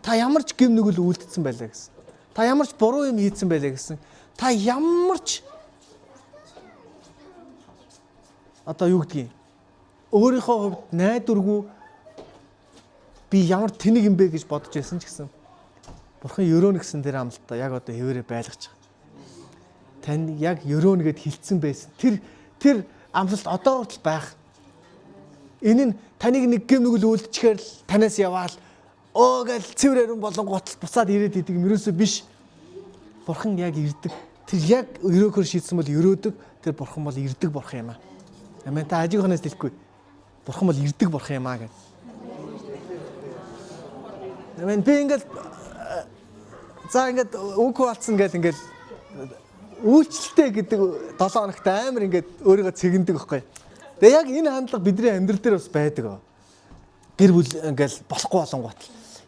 Та ямар ч гэм нүгэл үлдсэн байлаа гэсэн. Та ямар ч буруу юм хийсэн байлаа гэсэн. Та ямар ч одоо юу гэдгийг өөрийнхөө хувьд найдваргүй би ямар тэнэг юм бэ гэж бодож байсан ч гэсэн бурхан ёрооно гэсэн тэр амлалтаа яг одоо хэвээрээ байлгаж байгаа. Тань яг ёрооно гэд хэлсэн байсан. Тэр амлалт одоо хүртэл байх. Энэ нь таныг нэг гэм нүгэл үлдчихээр л танаас яваал гэл цэвэр ариун болон готл буцаад ирээд идэг юм ерөөсөө биш. Бурхан яг ирдэг. Тэр яг өрөөхөр шийдсэн бол өрөөдөг. Тэр бурхан бол ирдэг бурхан юм аа. Амен. Та ажиг ханаас дэлэхгүй. Бурхан бол ирдэг бурхан юм аа гэж. Амен. Би ингээд за ингээд үгүй болцсон гэл ингээд үйлчлэлтэй гэдэг 7 хоногт амар ингээд өөрийгөө цэгэндэг байхгүй. Тэгээ яг энэ хандлага бидний амьдрал дээр бас байдаг. Гэр бүл ингээл болохгүй болонгууд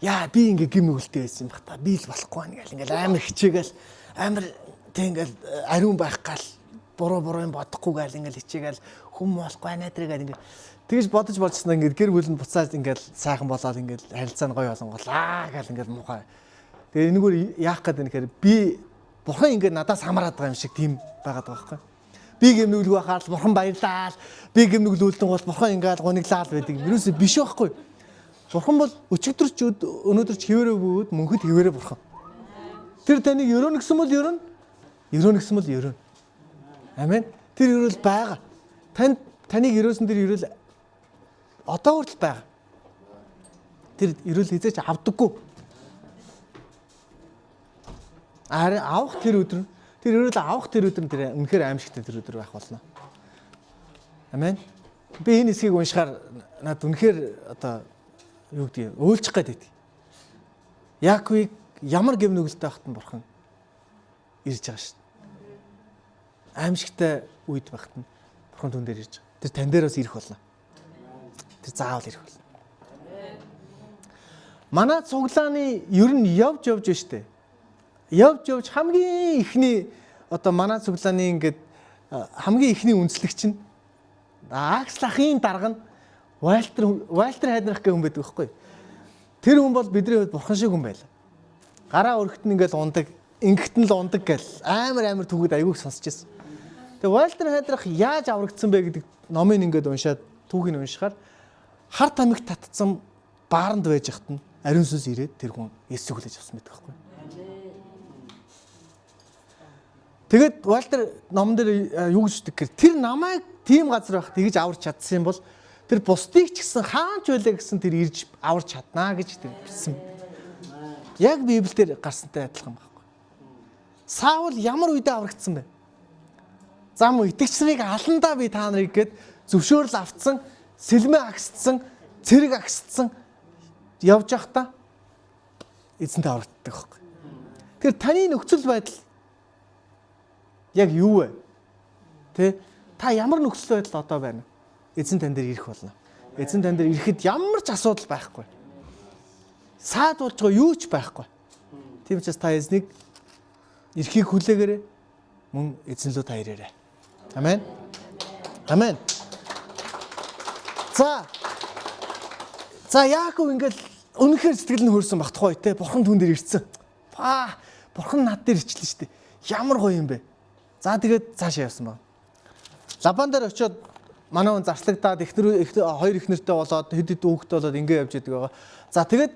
яа би ингээ гэм нүгэлтэй байсан юм бата би л болохгүй байна гэл ингээл амар хичээгээл амар тэг ингээл ариун байх гал буруу юм бодохгүй гал ингээл хичээгээл хүм болохгүй найдрыг ингээл тэгж бодож болчихсон ингээд гэр бүл нь буцаад ингээл сайхан болоод ингээл харилцаа нь гоё болонголаа гал ингээл муухай. Тэгээ энэгээр яах гээд байна гэхээр би бурхан ингээд надаас хамаарат байгаа юм шиг тийм байгаад байгаа байхгүй. Би гэмнүглгүй байхаар л бурхан баярлаа. Би гэмнүглүүлсэн бол бурхан ингээд гониглаа л байдаг. Юусе биш байхгүй. Бурхан бол өчигдөрч өнөөдөр ч хэвээрээ бөгөөд мөнхөд хэвээрээ бурхан. Тэр таныг ёрооно гэсэн бол ёрооно. Ёрооно гэсэн бол ёрооно. Амен. Тэр ёроол байгаа. Таныг ёроосон тэр ёроол одоо хүртэл байгаа. Тэр ёроол хизээч авдаггүй. Авах тэр өдөр Тэр өрөөл авах тэр өдөр нь тэр үнэхээр аимшигтай тэр өдөр байх болно. Амен. Би энэ хэсгийг уншихаар надад үнэхээр одоо юу гэдэг өөлчих гээд байдаг. Яаковыг ямар гэв нүгэлтэй байхад нь бурхан ирж байгаа шүү дээ. Аимшигтай үед байхад нь бурхан түн дээр ирж байгаа. Тэр тань дээр бас ирэх болно. Тэр заавал ирэх болно. Манай цуглааны ер нь явж штэ. Явж хамгийн ихний одоо манай цуглааны ингээд хамгийн ихний үнслэгч нь Акслахын дарга нь Вальтер Хайдрах гэх хүн байдаг байхгүй. Тэр хүн бол бидний хувьд бурхан шиг хүн байлаа. Гараа өргөт нь ингээд ундаг, ингэхтэн л ундаг гэл амар түүхэд аягүй сонсч байсан. Тэгээ Вальтер Хайдрах яаж аврагдсан бэ гэдэг номыг ингээд уншаад түүхийг уншихаар хар тамхи татцсан бааранд байж хат нь ариун сүнс ирээд тэр хүн Есүс хүлээж авсан байдаг байхгүй. Тэгээд Вальтер номон дээр юу гэж хэлдэг гэхээр тэр намайг тийм газар байх тэгж аварч чадсан юм бол тэр бусдыг ч гэсэн хаач байлаа гэсэн тэр ирж аварч чаднаа гэж хэлсэн. Яг Библиэлд гарсантай адилхан байхгүй. Саул ямар үедээ аврагдсан бэ? Зам итгэж нарыг аландаа би та нарыг гээд зөвшөөрөл авцсан, сэлмээ агсцсан, цэрэг агсцсан явж явахдаа эзэнтэй аврагддаг байхгүй. Тэгэхээр таны нөхцөл байдал яг юу вэ? Тэ та ямар нөхцөл байдал одоо байна? Эзэн тань дээр ирэх болно. Эзэн тань дээр ирэхэд ямар ч асуудал байхгүй. Саад болж байгаа юу ч байхгүй. Тийм учраас та эзнийг ирэхийг хүлээгээрэй. Мөн эзэн лөө та ирээрэй. Амен. Амен. За Яаков ингээл үнэхээр сэтгэл нь хөрсөн багтахгүй те. Бурхан түн дээр ирсэн. Бурхан над дээр ичлээ штэ. Ямар гоё юм бэ? За тэгээд цаашаа явсан баг. Лабан дээр очиод манай хүн зарцлагдаад хоёр эхнэртэй болоод хэд хүүхдтэй болоод ингэ явж идэг байгаа. За тэгээд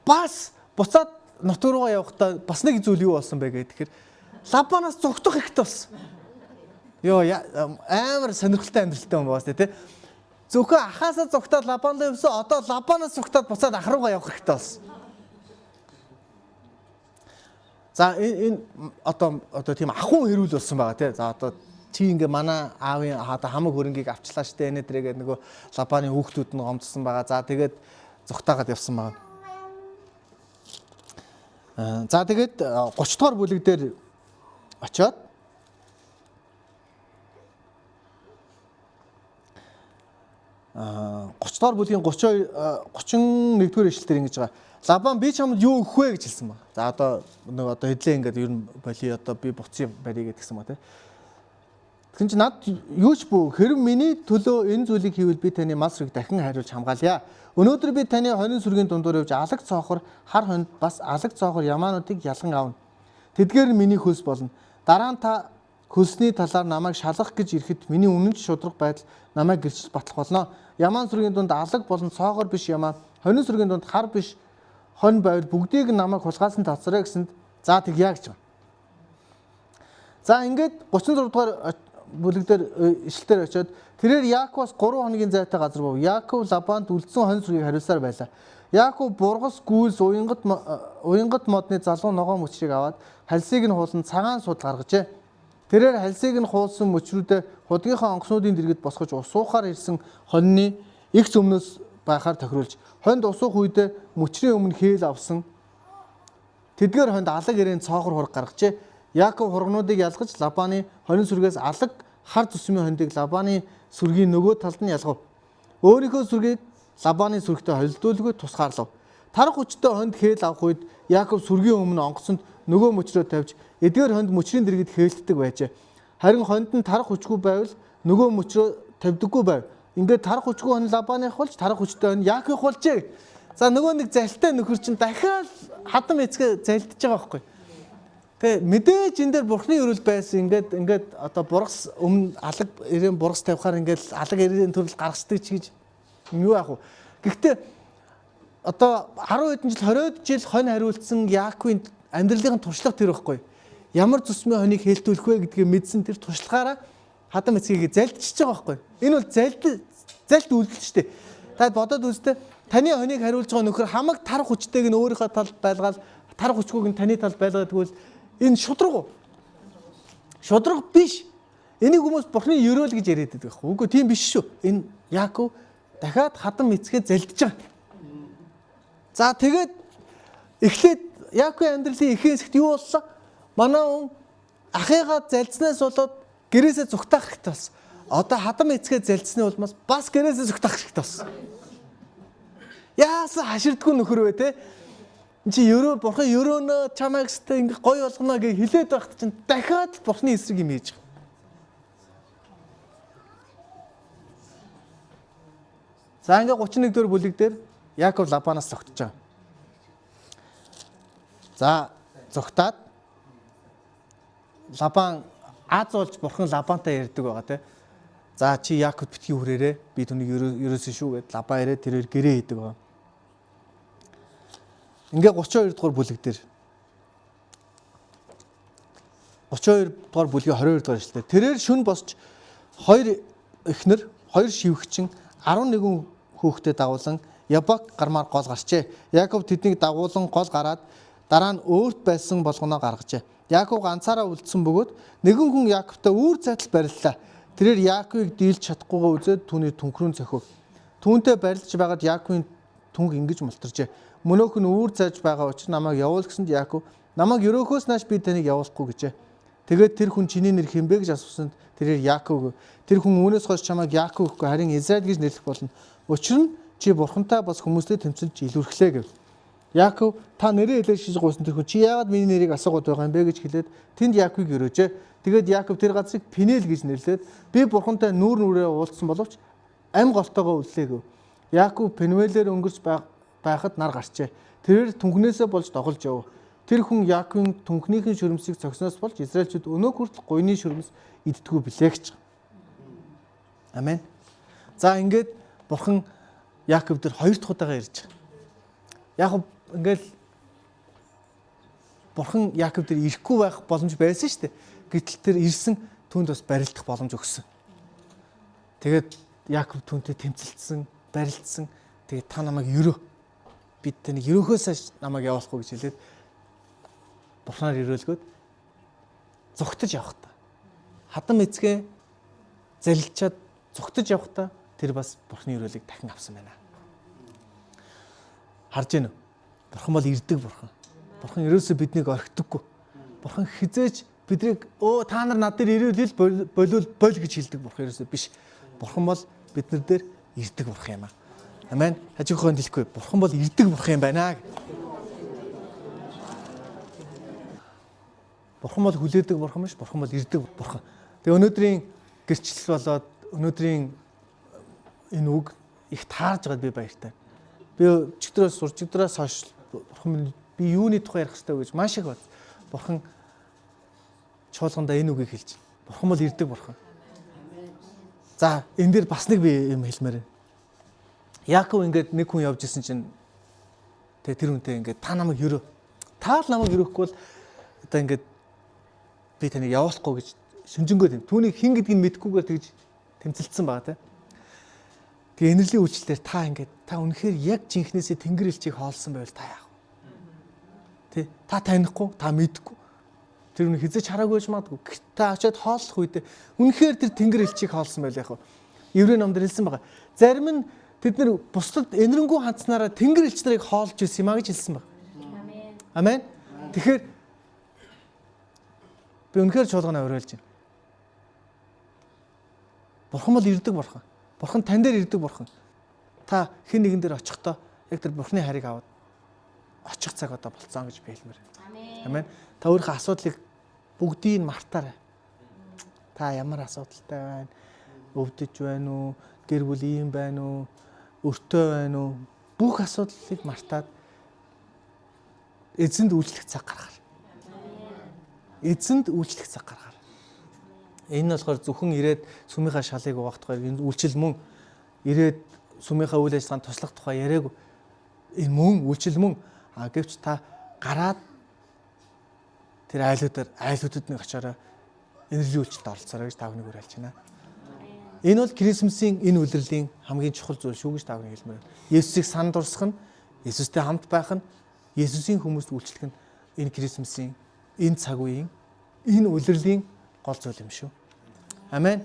бас буцаад нутг руугаа явахдаа бас нэг зүйл юу болсон бэ гэхээр Лабанаас зүгтөх ихтэй болсон. Йоо амар сонирхолтой амьдралтай юм байна тий. Зөвхөн ахаасаа зүгтаад Лабан руу явсан. Одоо Лабанаас зүгтаад буцаад ах руугаа явах хэрэгтэй болсон. За энэ одоо тийм ахуйн хэрүүл болсон байгаа тий. За одоо чи ингээ манай аавын одоо хамаг хөрөнгийг авчлаа штэ энэ дээрээ нөгөө Лабаны хүүхдүүд нь гомдсон байгаа. За тэгээд зүгтаагаад явсан байгаа. За тэгээд 30 дугаар бүлэг дээр очиод 30 дугаар бүлгийн 31 дугаар ишлэлээр ингэж байгаа. Лабан би чамд юу өгөх вэ гэж хэлсэн байна. За одоо хэдлээ ингээд ер нь боли одоо би буцъя барья гэдгсэн ба тий. Тэгэхээр чи над юу ч бүү хэрэг миний төлөө энэ зүйлийг хийвэл би таны мал сүргийг дахин хариулж хамгаалъя. Өнөөдөр би таны хонин сүргийн дундуур явж алаг цоохор хар хонд бас алаг цоохор ямаануудыг ялган авна. Тэдгээр нь миний хөлс болно. Дараа нь та хөлсний талаар намайг шалгах гэж ирэхэд миний үнэнч шудраг байдал намайг гэрчилж батлах болно. Ямаан сүргийн дунд алаг болон цоохор биш ямаа, хонин сүргийн дунд хар биш хонь байвал бүгдийг намайг хулгайлсан тацраа гэсэнд за тэгье гэж байна. За ингээд 36 дугаар бүлэгдэр ишлэлээр очиод тэрээр Яаковоос 3 хоногийн зайтай газар бов. Яаков Лабанд үлдсэн хонь сүргийг хариулсаар байлаа. Яаков бургас гүйлс уянгат модны залуу ногоон мөчрийг аваад хальсыг нь хуулан цагаан сууд гаргажээ. Тэрээр хальсыг нь хуулсан мөчрүүдээ худгийнхаа онгоцнуудын дэргэд босгож усуухаар ирсэн хоньны их өмнөөс байхаар тохируулж хонд усуух үедээ мөчрийн өмнө хээл авсан. Тэдгээр хонд алаг ирээн цоохор хург гаргажээ. Яаков хургнуудыг ялгаж Лабаны хонин сүргээс алаг хар зүсмийн хондыг Лабаны сүргийн нөгөө талд нь ялгав. Өөрийнхөө сүргийг Лабаны сүргтэй холилдуулгүй тусгаарлав. Тарах хүчтэй хонд хээл авах үед Яаков сүргийн өмнө онгоцонд нөгөө мөчрөө тавьж эдгээр хонд мөчрийн дэргэд хээлтдэг байжээ. Харин хонд нь тарах хүчгүй байвал нөгөө мөчрөө тавьдаггүй байв. Ингээд тарах хүчгүй хон Лабаных болж тарах хүчтэй хон Яаковыг хулжээ. За нөгөө нэг залтай нөхөр чинь дахиад хадам эцгээ залдиж байгаа байхгүй. Тэгээ мэдээж энэ дээр бурхны өрөөл байсан ингээд одоо бургас өмнө алаг ирээн бургас тавихаар ингээд алаг ирээн төрөл гаргацдаг ч гэж юу яах вэ? Гэхдээ одоо 10 хэдэн жил 20 жил хонь хариулсан Яаковын амьдралын туршлага тэр байхгүй. Ямар зүсмийн хоныг хэлтүүлэх вэ гэдгийг мэдсэн тэр туршлагаараа хадам эцгийг залдчихж байгаа байхгүй. Энэ бол залд үйлдэл шүү дээ. Та бодоод үзтээ таны хоныг хариулж байгаа нөхөр хамаг тарах хүчтэйг нь өөрийнхөө талд байлгаад тарах хүчгүйг нь таны талд байлгаад тэгвэл энэ шудраг уу? Шудраг биш. Энийг хүмүүс бурхны ерөөл гэж яриад байдаг байхгүй. Үгүй тийм биш шүү. Энэ Яаков дахиад хатан эцгээ залдиж байгаа. За тэгээд эхлээд Яаковын амьдралын ихэнх хэсэгт юу боллоо? Манай хүн ахыгаа залдснаас болоод гэрээсээ зүгтаах хэрэгтэй болсон. Одоо хатан эцгээ залдсны улмаас бас гэрээсээ зүгтаах хэрэгтэй болсон. Яасан хаширдгүй нөхөр вэ те? Чи ерөө бурхан ерөөнөө чамайг сте ингээ гоё болгоно гэж хэлээд байхад чинь дахиад бурханы эсрэг юм хийж байгаа. За ингээ 31 дэх бүлэг дээр Яаков Лабанаас зогтож байгаа. За зогтаад Лабан аз болж бурхан Лабантай ярьдаг байгаа те. За чи Яаковд битгий хүрээрээ би түүнийг ерөөсөн шүү гэд Лабан ирээд тэрээр гэрээ хийдэг байгаа. Ингээ 32 дугаар бүлэг дээр 32 дугаар бүлгийн 22 дугаар эшлэлээр тэрээр шүн босч хоёр эхнэр, хоёр шивгчин 11 хүүхдэд дагуулan Ябак гармаар гол гарчээ. Яаков тэднийг дагуулan гол гараад дараа нь өөрт байсан болгоноо гаргажээ. Яаков ганцаараа үлдсэн бөгөөд нэгэн хүн Яаковтай үүр зайтал бариллаа. Тэрээр Яаковыг дийлж чадахгүйгээ үзээд түүний түнхрүүн цохив. Түүнтэй барилж байгаад Яаковын түнх ингэж мултаржээ. Мөнөөх нь үүр зааж байгаа учраас намайг явуул гэсэнд Яаков намайг өрөөхөөс нааш би таныг явуулахгүй гэжээ. Тэгээд тэр хүн чиний нэр хэмбэ гэж асуусанд тэрээр Яаков. Тэр хүн үүнээс хойш чамайг Яаков гэхгүй харин Израиль гэж нэрлэх болно. Учир нь чи бурхантай бас хүмүүстэй тэмцэлж илүүрхлээ гэв. Яаков та нэрээ хэлээд шиж гуйсан тэр хүн чи яагаад миний нэрийг асуугаад байгаа юм бэ гэж хэлээд тэнд Яаковыг өрөөжээ. Тэгээд Яаков тэр газрыг Пенел гэж нэрлээд би бурхантай нүүр нүрээ уулзсан боловч ам голтойгоо үллээ гэв. Яаков Пенуэлээр өнгөрч байхад нар гарчээ. Тэрээр түнхнээсээ болж доголж яв. Тэр хүн Яаковын түнхнийхэн шүрмсийг цогсноос болж Израильчууд өнөө хүртэл гуйны шүрмс иддэггүй билээ гэж. Амен. За ингээд бурхан Яаков дээр хоёр дахь удаага ирж байгаа. Яг ингээл бурхан Яаков дээр ирэхгүй байх боломж байсан шүү дээ. Гэтэл тэр ирсэн түүнд бас барилдах боломж өгсөн. Тэгээд Яаков түүнтэй тэмцэлдсэн, барилдсан. Тэгээд та намайг ерөө. Би таныг ерөөхөөс намайг явуулахгүй гэж хэлээд бурханаар өрөөлгөөд зүгтэж явах та. Хатан эцгээ залилчаад зүгтэж явах та тэр бас бурханы өрөөлийг дахин авсан байна. Харж гэнэ үү? Бурхан бол ирдэг бурхан. Бурхан ерөөсөө биднийг орхидоггүй. Бурхан хизээж биднийг та нар над дээр ирвэл болов гэж хэлдэг бурхан ерөөсөө биш. Бурхан бол биднэр дээр ирдэг бурхан юм аа. Амен. Хажуухаа хэлэхгүй. Бурхан бол ирдэг бурхан юм байна. Бурхан бол хүлээдэг бурхан биш. Бурхан бол ирдэг бурхан. Тэгээ өнөөдрийн гэрчлэл болоод өнөөдрийн энэ үг их таарж байгаад би баяртай. Би чигдрээс сурч чигдрээс хойш бурхан би юуны тухай ярих хэрэгтэй гэж маш их бод. Бурхан чуулгандаа энэ үгийг хэлж байна. Бурхан бол ирдэг бурхан. За энэ дээр бас нэг би юм хэлмээр байна. Яаков ингээд нэг хүн явж исэн чинь тэр хүнтэй ингээд та намайг ерөө. Та л намайг ерөөхгүй бол одоо ингээд би таныг явуулахгүй гэж шүнжэнгөө тэм. Түүнийг хин гэдгийг мэдхгүйгээр тэгж тэмцэлдсэн байгаа те. Тэгээ инэрлийн үйлчлэлээр та ингээд та үнэхээр яг жинхнээсээ тэнгэр элчийг хоолсон байвал та яах вэ? Тэ та танихгүй, та мэдхгүй. Тэр үнэ хизэж хараагүй ч магадгүй. Та очиод хооллох үед үнэхээр тэр тэнгэр элчийг хоолсон байл яах вэ? Еврей номдэр хэлсэн байгаа. Зарим нь тэд нар бусдад энэрэнгүй хандснараа тэнгэр элч нарыг хоолж ирсэн юм а гэж хэлсэн байна. Амен. Тэгэхээр би үнэхээр чуулганаа уриалж байна. Бурхан бол ирдэг бурхан. Бурхан тань дээр ирдэг бурхан. Та хэн нэгэн дээр очихдоо яг тэр бурханы харийг аваад очих цаг одоо болцсон гэж би хэлмээр. Амен. Та өөрийнхөө асуудлыг бүгдийг мартаарай. Та ямар асуудалтай байна? Өвдөж байна уу? Гэр бүл ийм байна уу? Өртөө байна уу? Бүх асуудлыг мартаад эзэнд үйлчлэх цаг гаргаарай. Эзэнд үйлчлэх цаг гаргаарай. Энэ болохоор зөвхөн ирээд сүмийнхаа шалыг угаах тухай энэ үйлчил мөн ирээд сүмийнхаа үйл ажиллагаанд туслах тухай яриаг энэ мөн үйлчил мөн гэвч та гараад тэр айлуудад нэг очаараа энерги үйлчлэлд оролцоорой гэж та бүхнийг уриалж байна. Энэ бол Крисмсийн энэ үлрэлийн хамгийн чухал зүйл шүү гэж та бүхнийг хэлмээр байна. Есүсийг санд дурсах нь, Есүстэй хамт байх нь, Есүсийн хүмүүст үйлчлэх нь энэ Крисмсийн энэ цаг үеийн энэ үлрэлийн гол зүйл юм шүү. Амен.